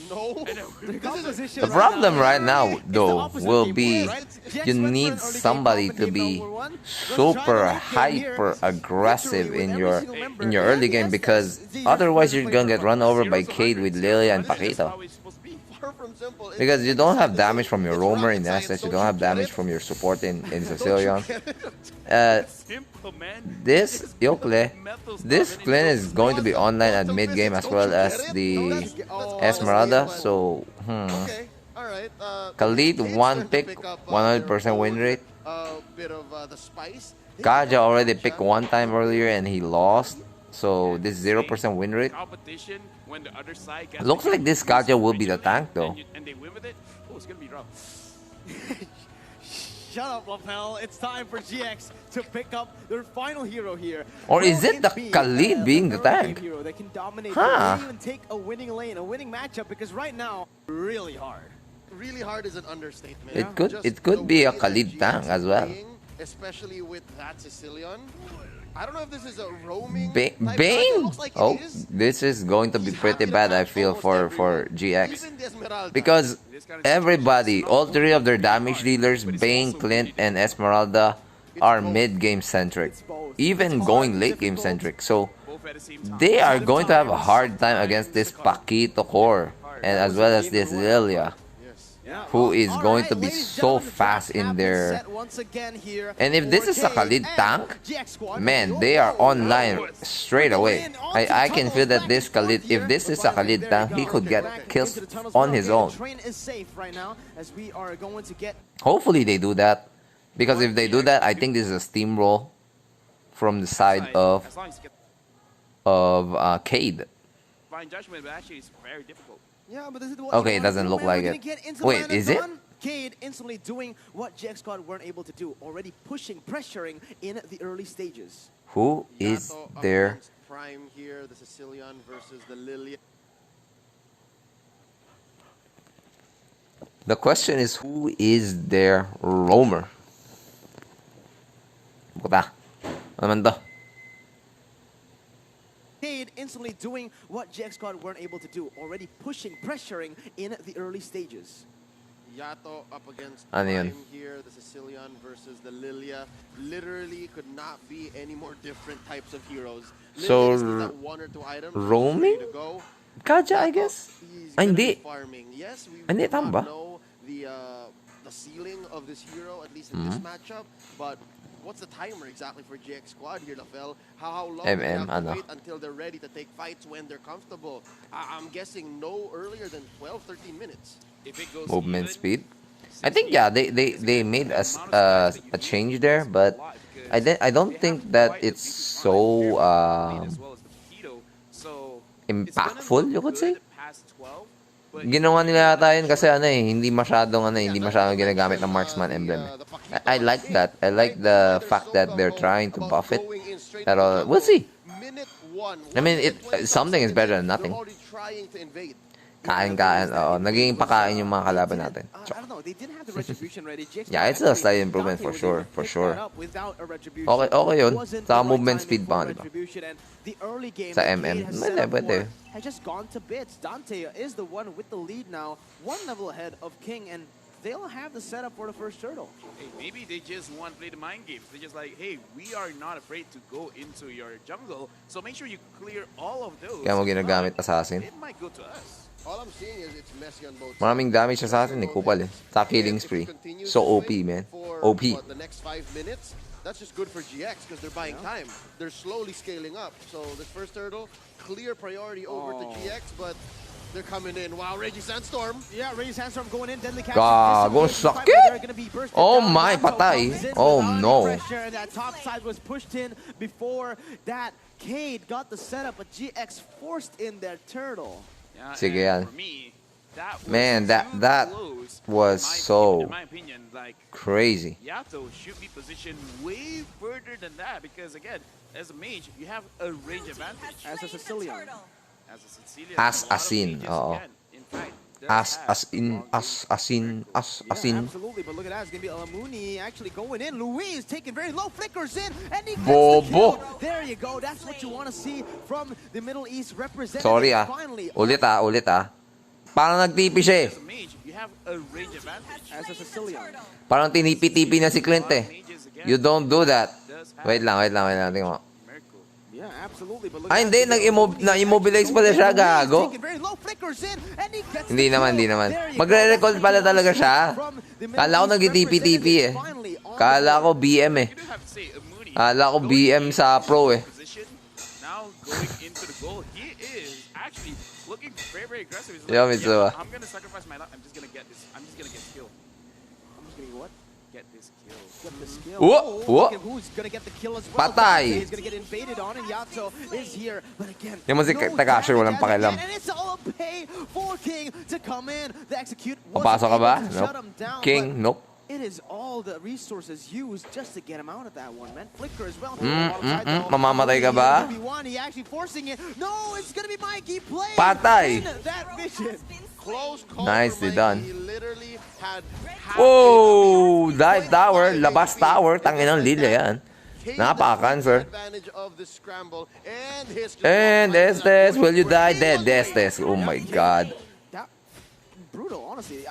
No. The composition The problem right now, is the though, opposite will game be plan, right? GX you went for need an early game somebody comp to in game be number one. Let's try super the late game here. hyper aggressive Literally, in with your every single member, in your and early game Estes, because these otherwise you're players gonna play get for run fun. over by Zeros of Cade with 100, Lilia and that's just how Paquito. it's supposed to be. Far from simple. Because you don't have damage from your It's roamer rocket in science, Estes, you don't don't have you get damage it? from your support in Don't you Sicilian. get it? Simple, man. This Just Yokle, metal stuff this and it Clint goes is going to be online at Quantum mid game as physics, well don't you as get it? the No, that's Esmeralda. honestly, So Okay, all right. Khalid Kids one tend to pick, pick up, 100% their win own, rate. Bit of the spice. They Kaja have already a picked chance. one time earlier and he lost. So this 0% win rate. competition when the other side gets Looks like this Kaja will be the tank though. and they win with it. Oh, it's gonna be rough. shut up, Lapel. It's time for GX to pick up their final hero here. Or is it the Khalid being the tank? Hero that can dominate, Huh. even take a winning lane, a winning matchup, because right now, really hard. Really hard is an understatement. It could be a Khalid tank as well. Especially with that Sicilian. I don't know if this is a roaming Bane? type tank. It looks like Oh, it is. this is going to be pretty bad, I feel, for GX. Even the Esmeralda. Because everybody, all three of their damage dealers, Bane, Clint, and Esmeralda, are mid-game centric. Even going late-game centric. So, they are going to have a hard time against this Paquito core. And as well as this Lilia, who is going to be so fast in there. And if this is a Khalid tank, man, they are online straight away. I can feel that this Khalid, if this is a Khalid tank, he could get kills on his own. Hopefully they do that. Because if they do that, I think this is a steamroll from the side of Cade. Fine judgment, but actually it's very difficult. Yeah, but this is what Okay, it doesn't look like it. Wait, is it? Cade instantly doing what GX Squad weren't able to do, already pushing, pressuring in the early stages. Who is there? Prime here, the Sicilian versus the Lilia. The question is, who is their roamer? Buta. Ano man to? Cade instantly doing what GX Squad weren't able to do, already pushing, pressuring in the early stages. Yato up against Ano yun? Prime here, the Sicilian versus the Lilia. Literally could not be any more different types of heroes. So, Lilia just needs that one or two items, roaming? ready to go. Kaja, I guess? He's Ay, gonna hindi. be farming. Yes, we Hindi, do not tama ba? know the ceiling of this hero, at least in this matchup, but what's the timer exactly for GX Squad here, Lafel? How long do they have to ano? wait until they're ready to take fights when they're comfortable? I'm guessing no earlier than 12, 13 minutes. If it goes Movement even, speed? I think, yeah, they made a change there, but I don't think that it's so impactful, you could say. Ginawa nila yata yun kasi hindi masyadong ginagamit ng marksman emblem. I like that. I like the fact that they're trying to buff it. Pero we'll see. I mean, something is better than nothing. Kain-kain, oo. Naging pakain yung mga kalaban natin. I don't know, they didn't have the retribution ready. GX Yeah, it's a slight improvement for sure, for sure. Okay yun. Sa movement speed pa, di ba? Sa MM. Pwede. Has just gone to bits. Dante is the one with the lead now, one level ahead of King, and they'll have the setup for the first turtle. Hey, maybe they just want to play the mind games. They're just like, hey, we are not afraid to go into your jungle, so make sure you clear all of those. Kaya mo ginagamit assassin. It might go to us. All I'm seeing is it's messy on both sides. Maraming damage assassin kupal Sa killing spree. So OP, man. OP. For the next 5 minutes, that's just good for GX because they're buying time. They're slowly scaling up. So this first turtle, clear priority over to GX, but they're coming in. Wow, Reggie Sandstorm. Yeah, Reggie Sandstorm going in, then the catch. Gago, sakit! Oh my, patay. Oh no. And that top side was pushed in before that. Cade got the setup, but GX forced in their turtle. Yeah, Sige yan. for me, that was Man, that close. was In my opinion, like crazy. Yato should be positioned way further than that because again, as a mage, you have a range advantage. As a Sicilian. As a Sicilian, As a lot of asin, mages, oo. again, in fact, Asin. Yeah, absolutely, but look at that. It's going to be Alamuni actually going in. Luis taking very low flickers in, and he gets the kill. There you go. That's what you want to see from the Middle East representative. Sorry Finally, Ulit Parang nagtipi siya As a mage, you have a range advantage. as a Sicilian. Parang tinipi-tipi na si Clint Mages, again, You don't do that. does have Wait lang. Tingnan mo. miracle. Yeah, absolutely. But look Ay, at hindi. that. Na-immobilize pala siya, gago. Taking very low flickers in, and he gets Hindi the naman. kill. There you go. Magre-recall That's pala what you talaga want to siya. see from the Middle Kala ko East nag-TP-TP representative. Finally on the Kala ko BM You don't have to say Mooney. Kala ko BM sa pro Position, now going into the goal, he is actually looking very, very aggressive. He's Yeah, like, Mitsuha. I'm gonna sacrifice my life. I'm just gonna get this. I'm just gonna get kill. I'm just gonna what? Get this kill. Get the skill. Whoa, whoa. Look at who's gonna get the kill as well. Patay. He's gonna get invaded on, and Yato is here. But again, Yung mo si Takasher, walang pakialam. And it's all pay for King to come in. The execute was Papasok ka ba? able to shut Nope. him down, King, but nope. It is all the resources used just to get him out of that one, man. Flicker as well. Mamamatay ka ba? He actually forcing it. No, it's gonna be Mikey playing Patay. that vision. Close call. Nicely for Mikey. done. He literally had Oh, dive tower, labas tower, tanginang Lilia yan. Napaka-cancer. Advantage of the scramble and his And Estes, will you die dead, Estes? Oh my God. That brutal, honestly.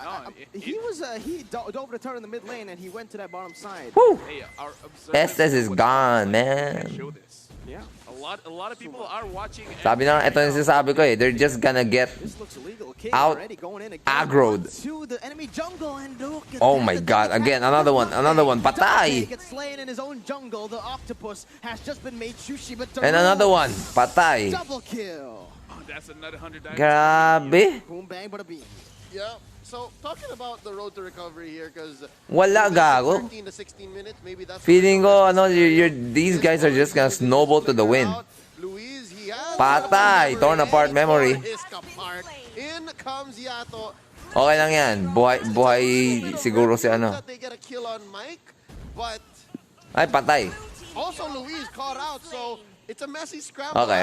He dove the turn in the mid lane and he went to that bottom side. Woo. Hey, our Estes is gone, man. show this. Yeah. A lot of people are watching. Sabi na, ito yung sinasabi ko eh. They're just gonna get This looks illegal. King out already going in again. aggroed. To the enemy jungle and look at Oh that. my The God, Dante again, another one. Dante Patay. gets slain in his own jungle. The octopus has just been made sushi, but And another one, patay. double kill. Oh, that's another 100 diamonds. Grabe. Boom bang, bada beam. Yeah. So talking about the road to recovery here, because Wala gago. 13 to 16 minutes, maybe that's Feeling ko, ano, these guys are just gonna snowball to the wind. Luis, he has Patay, torn apart memory. Apart. In comes Yato. Okay lang yan. Buhay siguro si ano. They get a kill on Mike, but Ay, patay. also Luis caught out, so it's a messy scramble. Okay.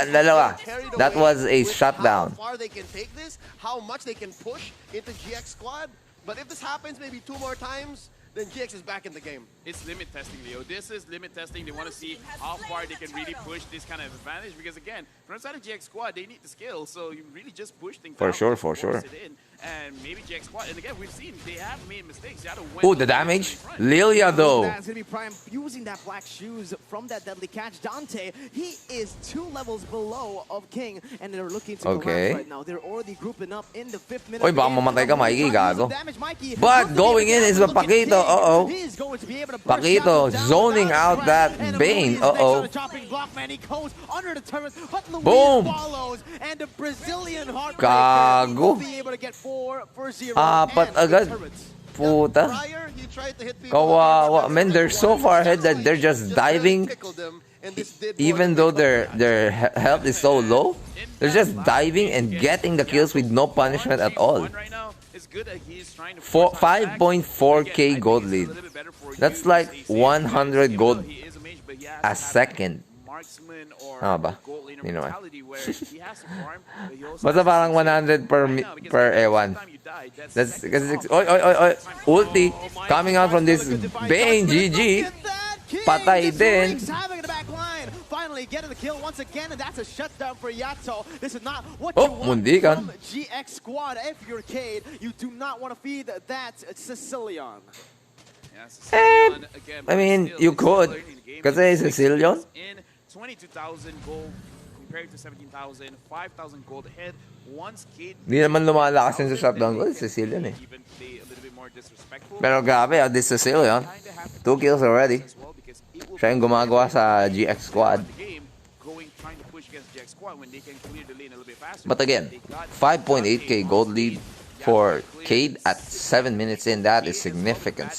Dalawa. Carried That away was a with shutdown. How far they can take this, how much they can push into GX squad. But if this happens maybe 2 more times, then GX is back in the game. It's limit testing, Leo. This is limit testing. They want to see how far they can really push this kind of advantage. Because again, from inside of GX squad, they need the skill. So you really just push things For out, sure. force it in. And maybe GX squad. And again, we've seen they have made mistakes. Oh, the damage. Lilia though. That's gonna be Prime using that black shoes from that deadly catch. Dante, he is 2 levels below of King, and they're looking to Okay. collapse right now. They're already grouping up in the 5th minute. Oy, baka mamatay ka, Mikey, gago. But going in is Paquito. Uh-oh. Paquito zoning out that Bane. Uh-oh. Boom. Gago. Apat agad. Puta. Prior, he tried to hit people. Kawawa. Man, they're so far ahead that they're just diving. Tickled them, and this did Even though their health is so low, they're just diving and getting the kills with no punishment at all. 5.4k gold lead. That's like 100 gold a second. Tama ba? Hindi naman. Basta parang 100 per ewan. That's because oy. Ulti coming out from this Bane. GG. Patay din. Finally getting the kill once again, and that's a shutdown for Yato. This is not what Oh, you want mundikan. from GX squad. If you're Cade, you do not want to feed that Sicilian. I mean, you could. Kasi Sicilian. 22,000 gold compared to 17,000, 5,000 gold ahead. Once Cade Hindi naman lumalakas yun sa shutdown goal. Sicilian eh. even play a little bit more disrespectful. Pero grabe, this Sicilian. 2 kills already. As well, because it will Siya yung gumagawa sa GX squad. the game going trying to push against GX squad when they can clear the lane a little bit faster. But again, They got 5.8k gold lead for Cade at 7 minutes in. That is significant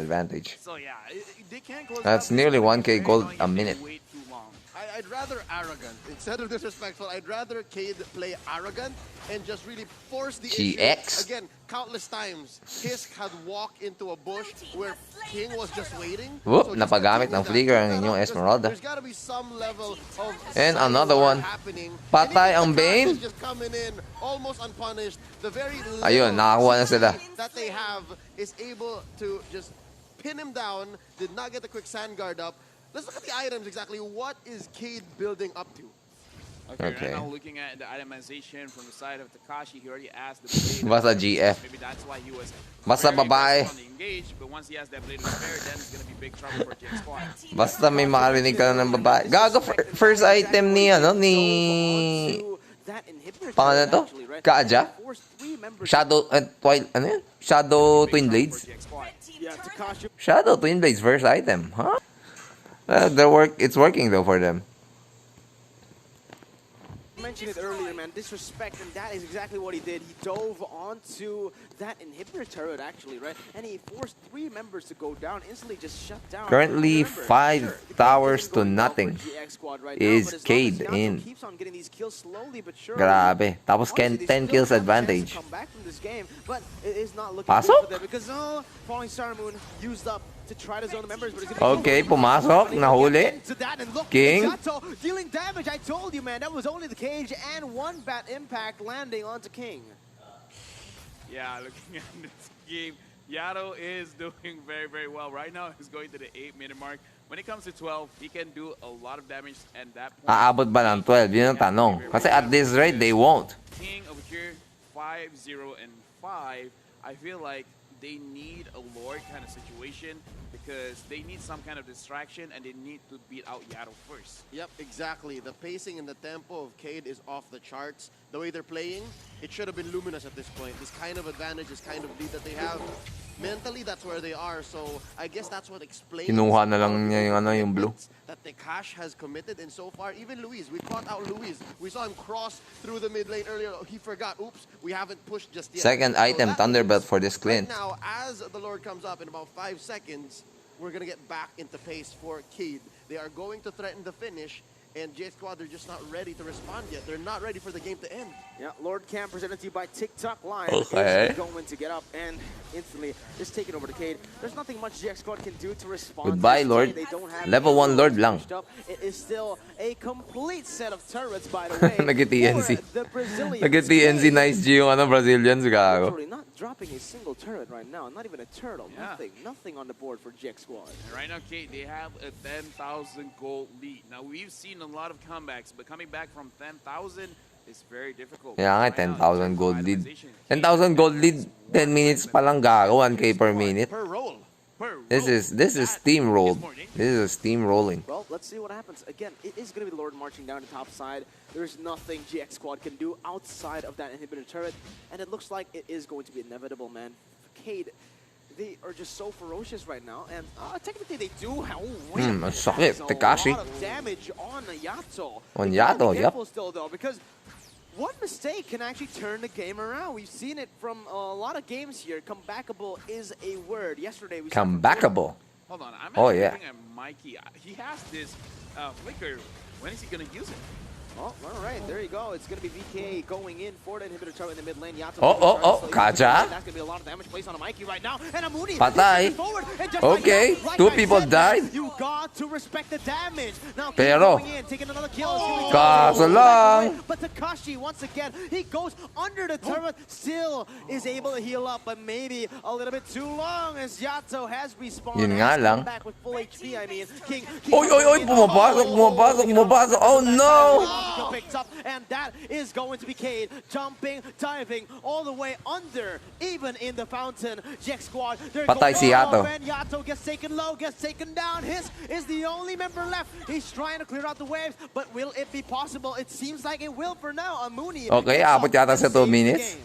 advantage. So yeah, they can close That's out nearly this 1k very gold long a if they minute. wait too long. I'd rather arrogant instead of disrespectful. I'd rather Cade play arrogant and just really force the issue. GX. Again, countless times, Kisk had walked into a bush where King was just waiting. Whoop, So just napagamit ng continue that. flicker ang Keep that inyong up, because Esmeralda. There's gotta be some level of And signs another that are one. happening. Patay ang And even the Bane. Takashi just coming in almost unpunished. The very Ayun, little nakakuha na sila. that they have is able to just pin him down. Did not get the quick sand guard up. Let's look at the items exactly. What is Cade building up to? Okay. Right now looking at the itemization from the side of Takashi, he already asked the blade. Basta GF. Maybe that's why he was Basta very babae. aggressive on the engage, but once he has that blade of repair, then it's gonna be big trouble for GX squad. Basta may makarinig ka na ng babae. Gago, first item ni, pangalan to? Kaaja? Shadow, ano yun? Shadow Twin Blades? Shadow Twin Blades first item, huh? It's working though for them. mentioned it earlier, man. Disrespect, and that is exactly what he did. He dove onto that inhibitor turret, actually, right? And he forced 3 members to go down, instantly just shut down. Currently, Remember, 5 towers to going well for nothing GX Squad right is now, but as long as Cade Yasuo in. keeps on getting these kills slowly but surely, Grabe. Tapos honestly, they 10 still kills have a chance to advantage. come back from this game, but it is not looking Pasok? good for them because Falling Star Moon used up to try to zone the members, but it's gonna be Okay, pumasok. Nahuli. into that, and look, King. Yato dealing damage. I told you, man, that was only the cage and 1 bat impact landing onto King. Yeah, looking at this game, Yato is doing very, very well. Right now, he's going to the 8-minute mark. When it comes to 12, he can do a lot of damage, and that point... Aabot ba ng 12? Yun ang tanong. Kasi at this rate, they won't. King over here, 5-0 and 5. I feel like they need a Lord kind of situation because they need some kind of distraction and they need to beat out Yato first. Yep, exactly. The pacing and the tempo of Cade is off the charts. The way they're playing, it should have been luminous at this point. This kind of advantage, this kind of lead that they have, mentally that's where they are. So I guess that's what explains Kinuha na lang niya yung blue. that Tekash has committed. And so far, even Luis, we caught out Luis. We saw him cross through the mid lane earlier. He forgot. Oops, we haven't pushed just yet. Second So item, that Thunderbelt means for this Clint. Right now, as the Lord comes up in about 5 seconds, we're going to get back into pace for Cade. They are going to threaten the finish, and J Squad, they're just not ready to respond yet. They're not ready for the game to end. Yeah, Lord Cam presented to you by TikTok Live Okay. is going to get up and instantly just take it over to Cade. There's nothing much GX Squad can do to respond. Goodbye, to this Lord. Cade. They don't have Level 1 Lord lang. pushed up. It is still a complete set of turrets, by the way. Nag-TNC. for the Brazilians. Nag-TNC nice G yung Brazilians, gago. Literally not dropping a single turret right now, not even a turtle, Yeah. nothing on the board for GX Squad. And right now, Kate, they have a 10,000 gold lead. Now, we've seen a lot of comebacks, but coming back from 10,000 is very difficult. Kaya nga, Right now, in 10,000 terms of gold lead. itemization, 10,000 gold lead, 10 minutes pa lang gago, 1k per minute. Per roll. per This row, is that steamrolled. is more dangerous. This is steamrolling. Well, let's see what happens. Again, it is going to be the Lord marching down the top side. There's nothing GX Squad can do outside of that inhibitor turret, and it looks like it is going to be inevitable, man. Cade, they are just so ferocious right now, and technically they do have ang sakit. Tekashi. a lot of damage on Yato. On They gotta be Yato, yep. careful still, though, because one mistake can actually turn the game around. We've seen it from a lot of games here. Comebackable is a word. Yesterday we saw from Comebackable. Hold on, I'm Oh, actually yeah. looking at Mikey. He has this flicker. When is he gonna use it? Oh, all right, there you go. It's going to be VK going in for the inhibitor turret in the mid lane. Yato Kaja. That's going to be a lot of damage placed on a Mikey right now. And Amuni Patay. forward. And just Okay, like that, two I people said, died. You got to respect the damage. Now Pero, going in, taking another kill. It's really kaso tough. lang. But Tekashi, once again, he goes under the turret, still is able to heal up, but maybe a little bit too long as Yato has respawned. Yun and nga has come lang. back with full HP, I mean. King Oy, oy, oy, pumapasok. Oh no! Picked up, and that is going to be Cade jumping, diving all the way under, even in the fountain. GX Squad, they're Patay si Yato. and Yato gets taken low, gets taken down. His is the only member left. He's trying to clear out the waves, but will it be possible? It seems like it will for now. Amuni. Okay, picks abot up yata and sa 2 saves the minutes. game.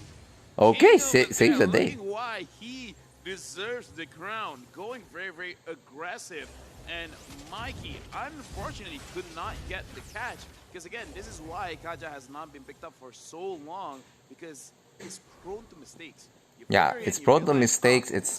Okay, King of save the Town, day. looking why he deserves the crown. Going very, very aggressive. And Mikey, unfortunately, could not get the catch. Because again, this is why Kaja has not been picked up for so long. Because it's prone to mistakes. You Yeah, fire in, it's you prone to realize, mistakes. It's